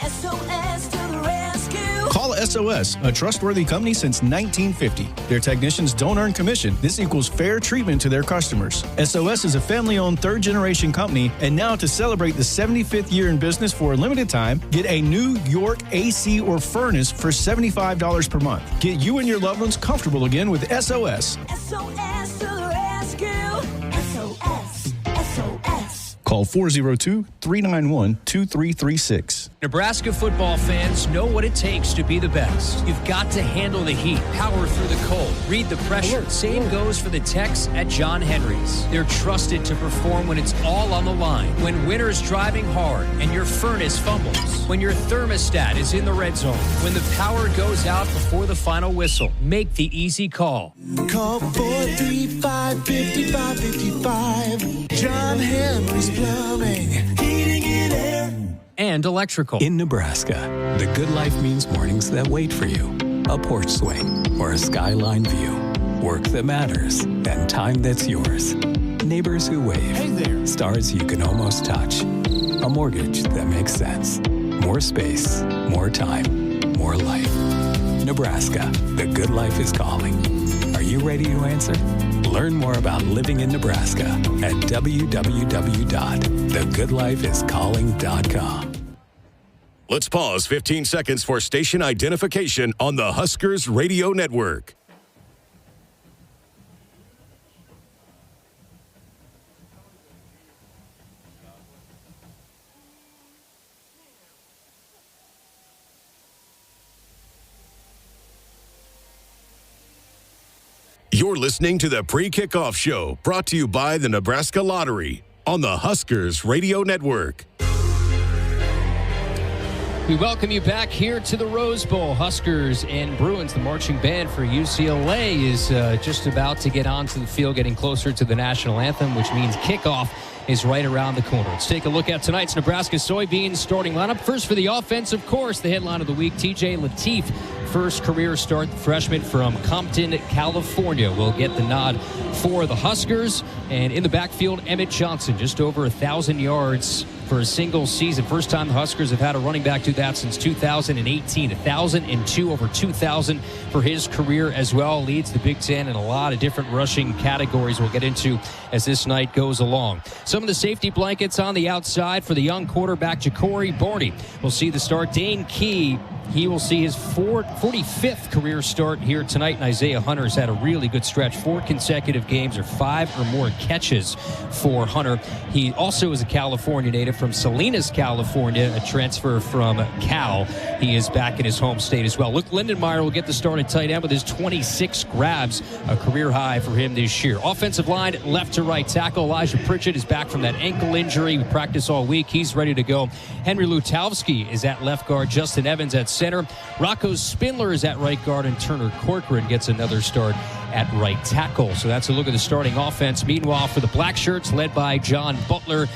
S22: SOS to the rescue.
S24: Call
S2: SOS, a trustworthy company since 1950. Their technicians don't earn commission. This equals fair treatment to their customers. SOS is a family-owned third-generation company, and now to celebrate the 75th year in business for a limited time, get a New York AC or furnace for $75 per month. Get you and your loved ones comfortable again with SOS.
S4: SOS to the rescue. SOS. SOS.
S2: Call 402-391-2336.
S1: Nebraska football fans know what it takes to be the best. You've got to handle the heat, power through the cold, read the pressure. Same goes for the techs at John Henry's. They're trusted to perform when it's all on the line. When winter's driving hard and your furnace fumbles. When your thermostat is in the red zone. When the power goes out before the final whistle. Make the easy call.
S4: Call 435-5555. John Henry's Plumbing. Heating and air.
S1: And electrical.
S16: In Nebraska, the good life means mornings that wait for you. A porch swing or a skyline view. Work that matters and time that's yours. Neighbors who wave. Hey there. Stars you can almost touch. A mortgage that makes sense. More space, more time, more life. Nebraska, the good life is calling. Are you ready to answer? Learn more about living in Nebraska at www.thegoodlifeiscalling.com.
S3: Let's pause 15 seconds for station identification on the Huskers Radio Network. You're listening to the Pre-Kickoff Show, brought to you by the Nebraska Lottery on the Huskers Radio Network.
S1: We welcome you back here to the Rose Bowl. Huskers and Bruins, the marching band for UCLA, is just about to get onto the field, getting closer to the national anthem, which means kickoff is right around the corner. Let's take a look at tonight's Nebraska soybeans starting lineup. First for the offense, of course, the headline of the week, TJ Latif. First career start, the freshman from Compton, California, will get the nod for the Huskers. And in the backfield, Emmett Johnson, just over 1,000 yards for a single season. First time the Huskers have had a running back do that since 2018. 1,002, over 2,000 for his career as well. Leads the Big Ten in a lot of different rushing categories we'll get into as this night goes along. Some of the safety blankets on the outside for the young quarterback, Ja'Cory Borney. We'll see the start. Dane Key, he will see his 45th career start here tonight. And Isaiah Hunter's had a really good stretch. 4 consecutive games or 5 or more catches for Hunter. He also is a California native from Salinas, California, a transfer from Cal. He is back in his home state as well. Luke Lindenmeyer will get the start at tight end with his 26 grabs, a career high for him this year. Offensive line, left to right tackle. Elijah Pritchett is back from that ankle injury. We practiced all week. He's ready to go. Henry Lutowski is at left guard. Justin Evans at center. Rocco Spindler is at right guard, and Turner Corcoran gets another start at right tackle. So that's a look at the starting offense. Meanwhile, for the Black Shirts, led by John Butler,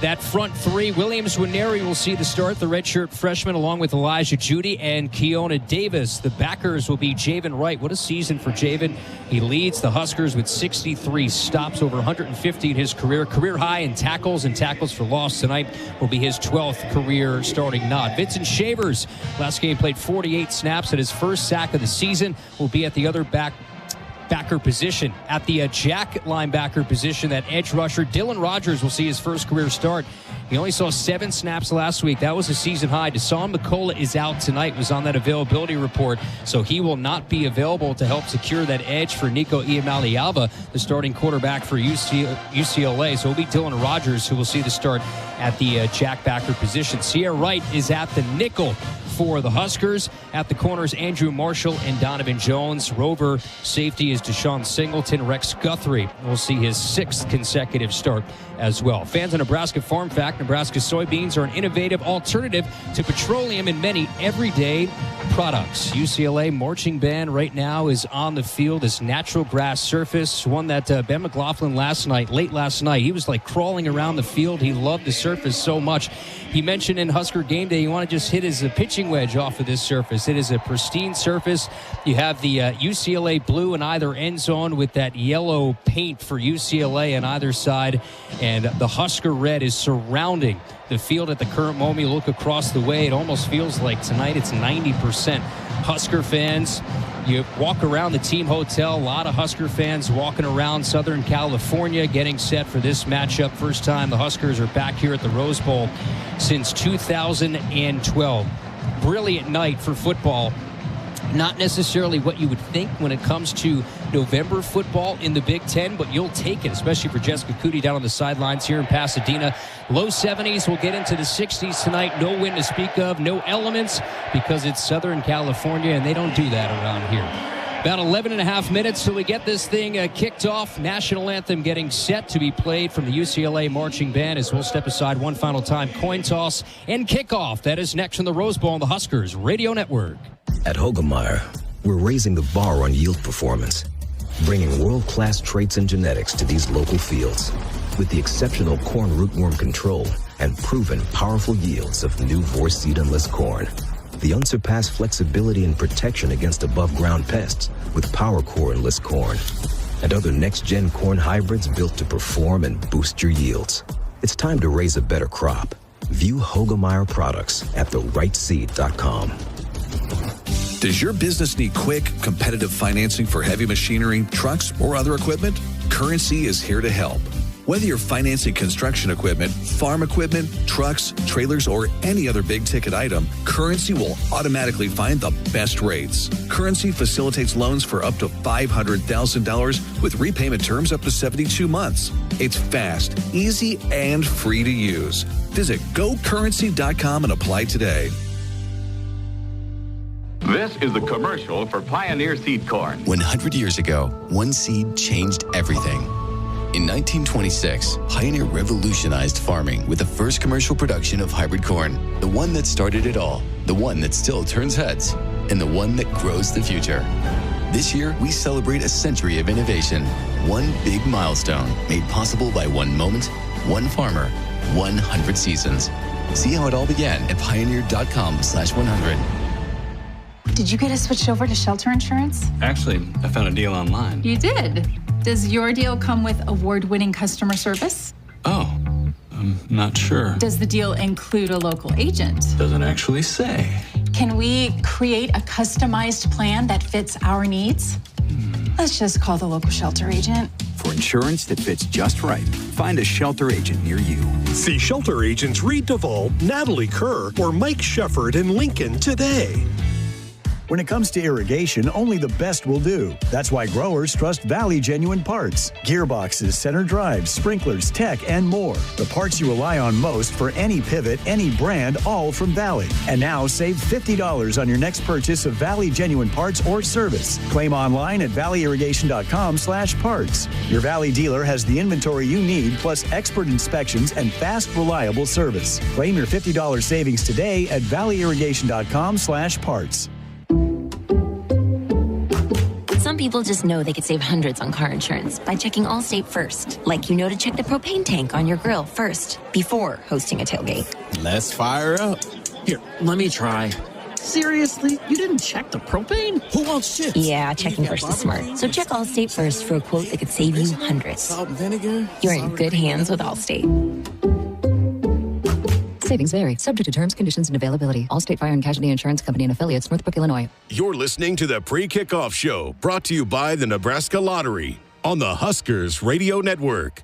S1: that front three, Williams Nwaneri will see the start, the redshirt freshman, along with Elijah Judy and Keona Davis. The backers will be Javen Wright. What a season for Javen. He leads the Huskers with 63 stops, over 150 in his career. Career high in tackles and tackles for loss tonight will be his 12th career starting nod. Vincent Shavers, last game played 48 snaps, at his first sack of the season, will be at the other backer position. At the jack linebacker position, that edge rusher, Dylan Rogers, will see his first career start. He only saw 7 snaps last week. That was a season high. Deshaun McCullough is out tonight, was on that availability report, so he will not be available to help secure that edge for Nico Iamaleava, the starting quarterback for UCLA. So it'll be Dylan Rogers who will see the start at the jack backer position. Sierra Wright is at the nickel for the Huskers. At the corners, Andrew Marshall and Donovan Jones. Rover safety is Deshaun Singleton. Rex Guthrie will see his 6th consecutive start as well. Fans of Nebraska Farm Fact, Nebraska soybeans are an innovative alternative to petroleum in many everyday products. UCLA marching band right now is on the field. This natural grass surface, one that Ben McLaughlin late last night, he was like crawling around the field. He loved the surface so much. He mentioned in Husker Game Day, you want to just hit his pitching wedge off of this surface. It is a pristine surface. You have the UCLA blue in either end zone with that yellow paint for UCLA on either side. And the Husker red is surrounding the field at the current moment. You look across the way, it almost feels like tonight it's 90% Husker fans. You walk around the team hotel, a lot of Husker fans walking around Southern California getting set for this matchup. First time the Huskers are back here at the Rose Bowl since 2012. Brilliant night for football. Not necessarily what you would think when it comes to November football in the Big Ten, but you'll take it, especially for Jessica Cootie down on the sidelines here in Pasadena. Low 70s, we'll get into the 60s tonight. No wind to speak of, no elements, because it's Southern California, and they don't do that around here. About 11 and a half minutes till we get this thing kicked off. National anthem getting set to be played from the UCLA marching band as we'll step aside one final time. Coin toss and kickoff. That is next on the Rose Bowl on the Huskers Radio Network.
S5: At Hogemeyer, we're raising the bar on yield performance, bringing world-class traits and genetics to these local fields with the exceptional corn rootworm control and proven powerful yields of new Vorce seed-enless corn. The unsurpassed flexibility and protection against above-ground pests with PowerCore enlist corn, and other next-gen corn hybrids built to perform and boost your yields. It's time to raise a better crop. View Hogemeyer products at therightseed.com.
S10: Does your business need quick, competitive financing for heavy machinery, trucks, or other equipment? Currency is here to help. Whether you're financing construction equipment, farm equipment, trucks, trailers, or any other big-ticket item, Currency will automatically find the best rates. Currency facilitates loans for up to $500,000 with repayment terms up to 72 months. It's fast, easy, and free to use. Visit gocurrency.com and apply today.
S19: This is the commercial for Pioneer Seed Corn.
S21: 100 years ago, one seed changed everything. In 1926, Pioneer revolutionized farming with the first commercial production of hybrid corn. The one that started it all, the one that still turns heads, and the one that grows the future. This year, we celebrate a century of innovation. One big milestone made possible by one moment, one farmer, 100 seasons. See how it all began at pioneer.com/100.
S22: Did you get us switched over to shelter insurance?
S8: Actually, I found a deal online.
S22: You did? Does your deal come with award-winning customer service?
S8: Oh, I'm not sure.
S22: Does the deal include a local agent?
S8: Doesn't actually say.
S22: Can we create a customized plan that fits our needs? Let's just call the local shelter agent.
S23: For insurance that fits just right, find a shelter agent near you.
S24: See shelter agents Reed Duvall, Natalie Kerr, or Mike Shefford in Lincoln today.
S25: When it comes to irrigation, only the best will do. That's why growers trust Valley Genuine Parts. Gearboxes, center drives, sprinklers, tech, and more. The parts you rely on most for any pivot, any brand, all from Valley. And now save $50 on your next purchase of Valley Genuine Parts or service. Claim online at valleyirrigation.com/parts. Your Valley dealer has the inventory you need, plus expert inspections and fast, reliable service. Claim your $50 savings today at valleyirrigation.com/parts.
S26: Some people just know they could save hundreds on car insurance by checking Allstate first. Like to check the propane tank on your grill first before hosting a tailgate.
S27: Let's fire up. Here, let me try. Seriously? You didn't check the propane? Who wants chips?
S26: Yeah, checking first is smart. So check Allstate first for a quote that could save you hundreds.
S27: Salt and vinegar?
S26: You're in good hands with Allstate.
S29: Savings vary, subject to terms, conditions, and availability. Allstate Fire and Casualty Insurance Company and Affiliates, Northbrook, Illinois.
S3: You're listening to the Pre-Kickoff Show, brought to you by the Nebraska Lottery on the Huskers Radio Network.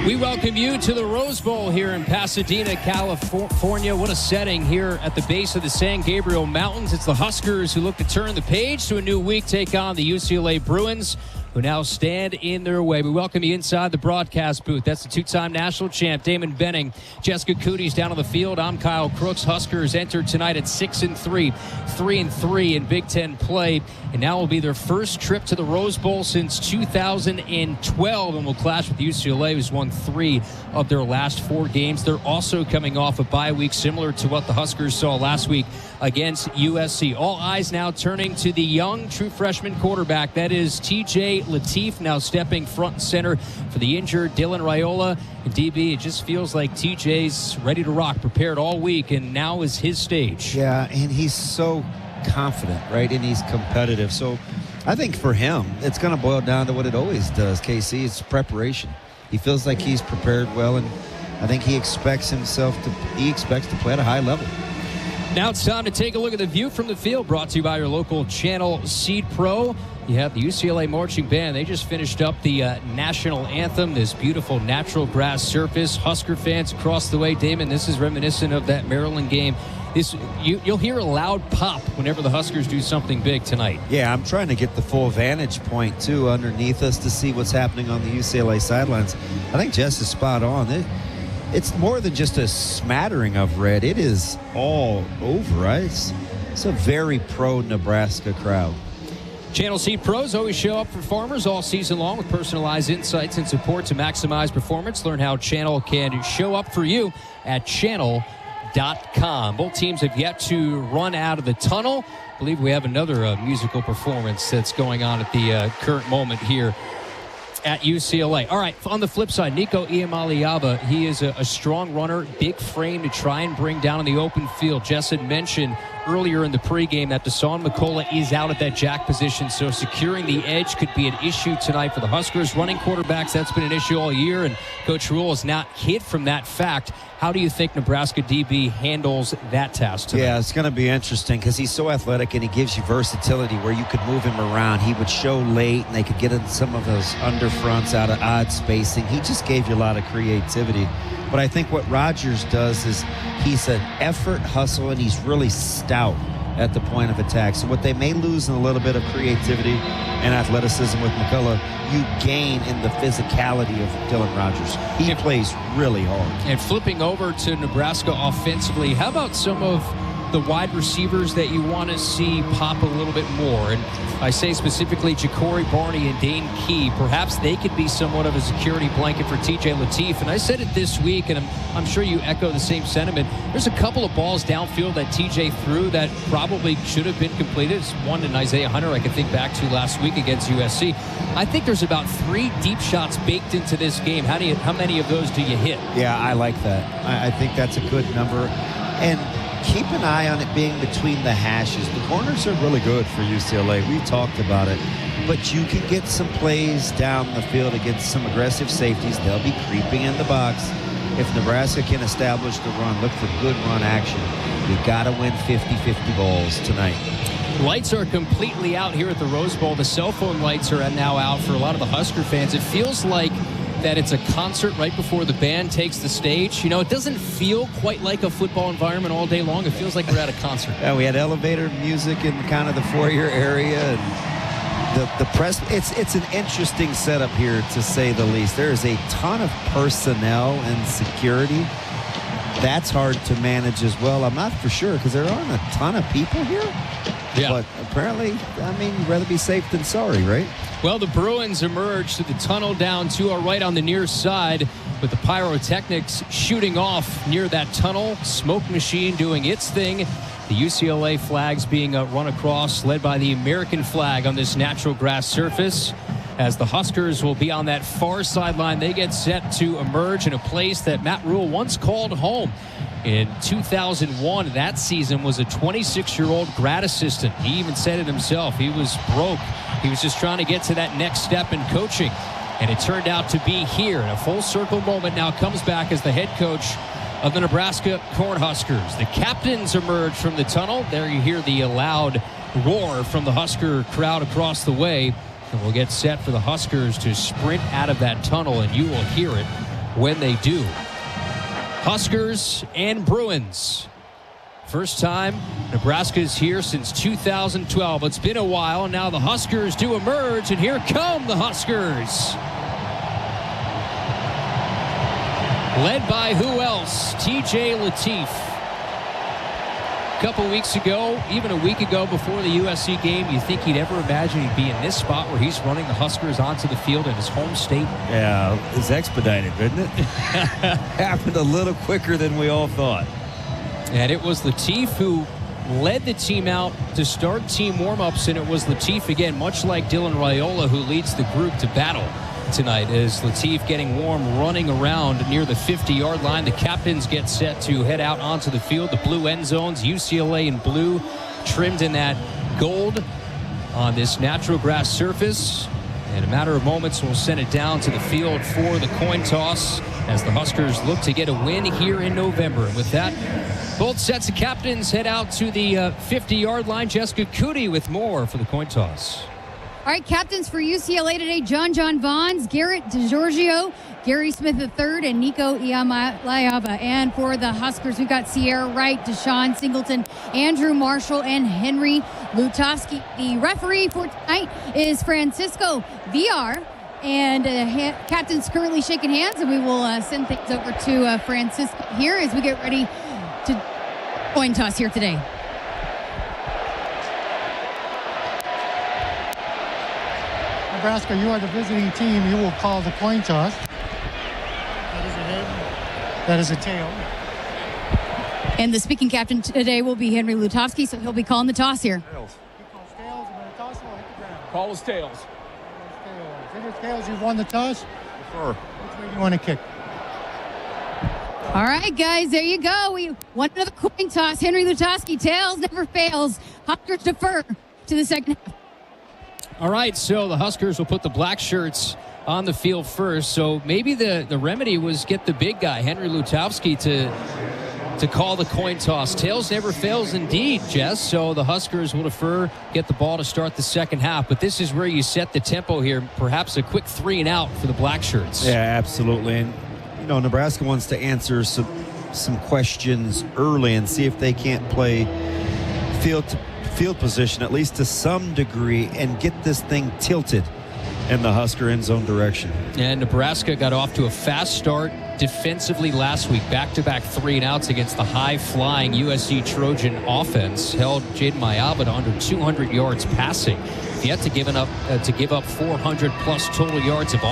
S1: We welcome you to the Rose Bowl here in Pasadena, California. What a setting here at the base of the San Gabriel Mountains. It's the Huskers who look to turn the page to a new week, take on the UCLA Bruins, who now stand in their way. We welcome you inside the broadcast booth. That's the two-time national champ, Damon Benning. Jessica Cootie's down on the field. I'm Kyle Crooks. Huskers entered tonight at 6-3, 3-3 in Big Ten play, and now will be their first trip to the Rose Bowl since 2012, and will clash with UCLA, who's won 3 of their last 4 games. They're also coming off a bye week, similar to what the Huskers saw last week against USC. All eyes now turning to the young true freshman quarterback. That is TJ Latif, now stepping front and center for the injured Dylan Raiola. And DB, it just feels like TJ's ready to rock, prepared all week, and now is his stage.
S14: Yeah, and he's so confident, right? And he's competitive. So I think for him, it's going to boil down to what it always does, KC. It's preparation. He feels like he's prepared well, and I think he expects to play at a high level.
S1: Now it's time to take a look at the view from the field, brought to you by your local Channel Seed Pro. You have the UCLA Marching Band. They just finished up the national anthem, this beautiful natural grass surface. Husker fans across the way, Damon, this is reminiscent of that Maryland game. You'll hear a loud pop whenever the Huskers do something big tonight.
S14: Yeah, I'm trying to get the full vantage point, too, underneath us to see what's happening on the UCLA sidelines. I think Jess is spot on. It's more than just a smattering of red. It is all over, right? It's a very pro-Nebraska crowd.
S1: Channel Seed Pros always show up for farmers all season long with personalized insights and support to maximize performance. Learn how Channel can show up for you at channel.com. Both teams have yet to run out of the tunnel. I believe we have another musical performance that's going on at the current moment here at UCLA. All right, on the flip side, Nico Iamaleava, he is a strong runner, big frame to try and bring down in the open field. Jess had mentioned earlier in the pregame that Deshaun McCullough is out at that jack position, so securing the edge could be an issue tonight for the Huskers. Running quarterbacks, that's been an issue all year, and Coach Rhule has not hid from that fact. How do you think Nebraska DB handles that task tonight?
S14: Yeah, it's going to be interesting because he's so athletic and he gives you versatility where you could move him around. He would show late and they could get in some of those underfronts out of odd spacing. He just gave you a lot of creativity. But I think what Rodgers does is he's an effort hustle and he's really stout at the point of attack. So what they may lose in a little bit of creativity and athleticism with McCullough, you gain in the physicality of Dylan Rodgers. He plays really hard.
S1: And flipping over to Nebraska offensively, how about some of the wide receivers that you want to see pop a little bit more? And I say specifically Ja'Cory Barney and Dane Key. Perhaps they could be somewhat of a security blanket for TJ Latif. And I said it this week, and I'm sure you echo the same sentiment. There's a couple of balls downfield that TJ threw that probably should have been completed. It's one in Isaiah Hunter I can think back to last week against USC. I think there's about 3 deep shots baked into this game. How many of those do you hit?
S14: Yeah, I like that. I think that's a good number. And keep an eye on it being between the hashes. The corners are really good for UCLA. We've talked about it. But you can get some plays down the field against some aggressive safeties. They'll be creeping in the box. If Nebraska can establish the run, look for good run action. You got to win 50-50 balls tonight.
S1: Lights are completely out here at the Rose Bowl. The cell phone lights are now out for a lot of the Husker fans. It feels like that it's a concert right before the band takes the stage. You know, it doesn't feel quite like a football environment all day long. It feels like we're at a concert.
S14: Yeah, we had elevator music in kind of the foyer area, and the press. It's an interesting setup here, to say the least. There is a ton of personnel and security. That's hard to manage as well. I'm not for sure because there aren't a ton of people here.
S1: Yeah.
S14: But apparently, I mean, you'd rather be safe than sorry, right?
S1: Well, the Bruins emerged to the tunnel down to our right on the near side with the pyrotechnics shooting off near that tunnel. Smoke machine doing its thing. The UCLA flags being run across, led by the American flag on this natural grass surface. As the Huskers will be on that far sideline, they get set to emerge in a place that Matt Rhule once called home. In 2001, that season was a 26-year-old grad assistant. He even said it himself. He was broke. He was just trying to get to that next step in coaching. And it turned out to be here. And a full circle moment now comes back as the head coach of the Nebraska Cornhuskers. The captains emerge from the tunnel. There you hear the loud roar from the Husker crowd across the way. And we'll get set for the Huskers to sprint out of that tunnel, and you will hear it when they do. Huskers and Bruins. First time Nebraska's here since 2012. It's been a while. Now the Huskers do emerge, and here come the Huskers. Led by who else? TJ Latif. A couple weeks ago, even a week ago before the USC game, you think he'd ever imagine he'd be in this spot where he's running the Huskers onto the field in his home state?
S14: Yeah, it's expedited, isn't it? Happened a little quicker than we all thought.
S1: And it was Latif who led the team out to start team warm-ups, and it was Latif again, much like Dylan Raiola, who leads the group to battle tonight. As Latif getting warm, running around near the 50-yard line. The captains get set to head out onto the field. The blue end zones, UCLA in blue, trimmed in that gold. on this natural grass surface. In a matter of moments, we'll send it down to the field for the coin toss as the Huskers look to get a win here in November. And with that, both sets of captains head out to the 50-yard line. Jessica Cootie with more for the coin toss.
S9: All right, captains for UCLA today, John Vons, Garrett DeGiorgio, Gary Smith III, and Nico Iamaleava. And for the Huskers, we've got Sierra Wright, Deshaun Singleton, Andrew Marshall, and Henry Lutovsky. The referee for tonight is Francisco Villar. And captains currently shaking hands, and we will send things over to Francisco here as we get ready to coin toss here today.
S11: Nebraska, you are the visiting team. You will call the coin toss. That is a head. That is a tail.
S9: And the speaking captain today will be Henry Lutovsky, so he'll be calling the toss here.
S11: Tails. He calls tails, and when the toss will hit the ground.
S12: Call his tails.
S11: If it's tails, you've won the toss.
S12: Sure.
S11: Which way do you want to kick?
S9: All right, guys, there you go. We won another coin toss. Henry Lutovsky, tails never fails. Huskers defer to the second half.
S1: All right, so the Huskers will put the black shirts on the field first. So maybe the remedy was get the big guy, Henry Lutovsky, to call the coin toss. Tails never fails indeed, Jess. So the Huskers will defer, get the ball to start the second half. But this is where you set the tempo here. Perhaps a quick 3 and out for the black shirts.
S14: Yeah, absolutely. And, Nebraska wants to answer some questions early and see if they can't play field position, at least to some degree, and get this thing tilted in the Husker end zone direction. And
S1: Nebraska got off to a fast start defensively last week. Back-to-back 3 and outs against the high-flying USC Trojan offense. Held Jaden Mayava to under 200 yards passing. Yet to give up 400-plus total yards of offense.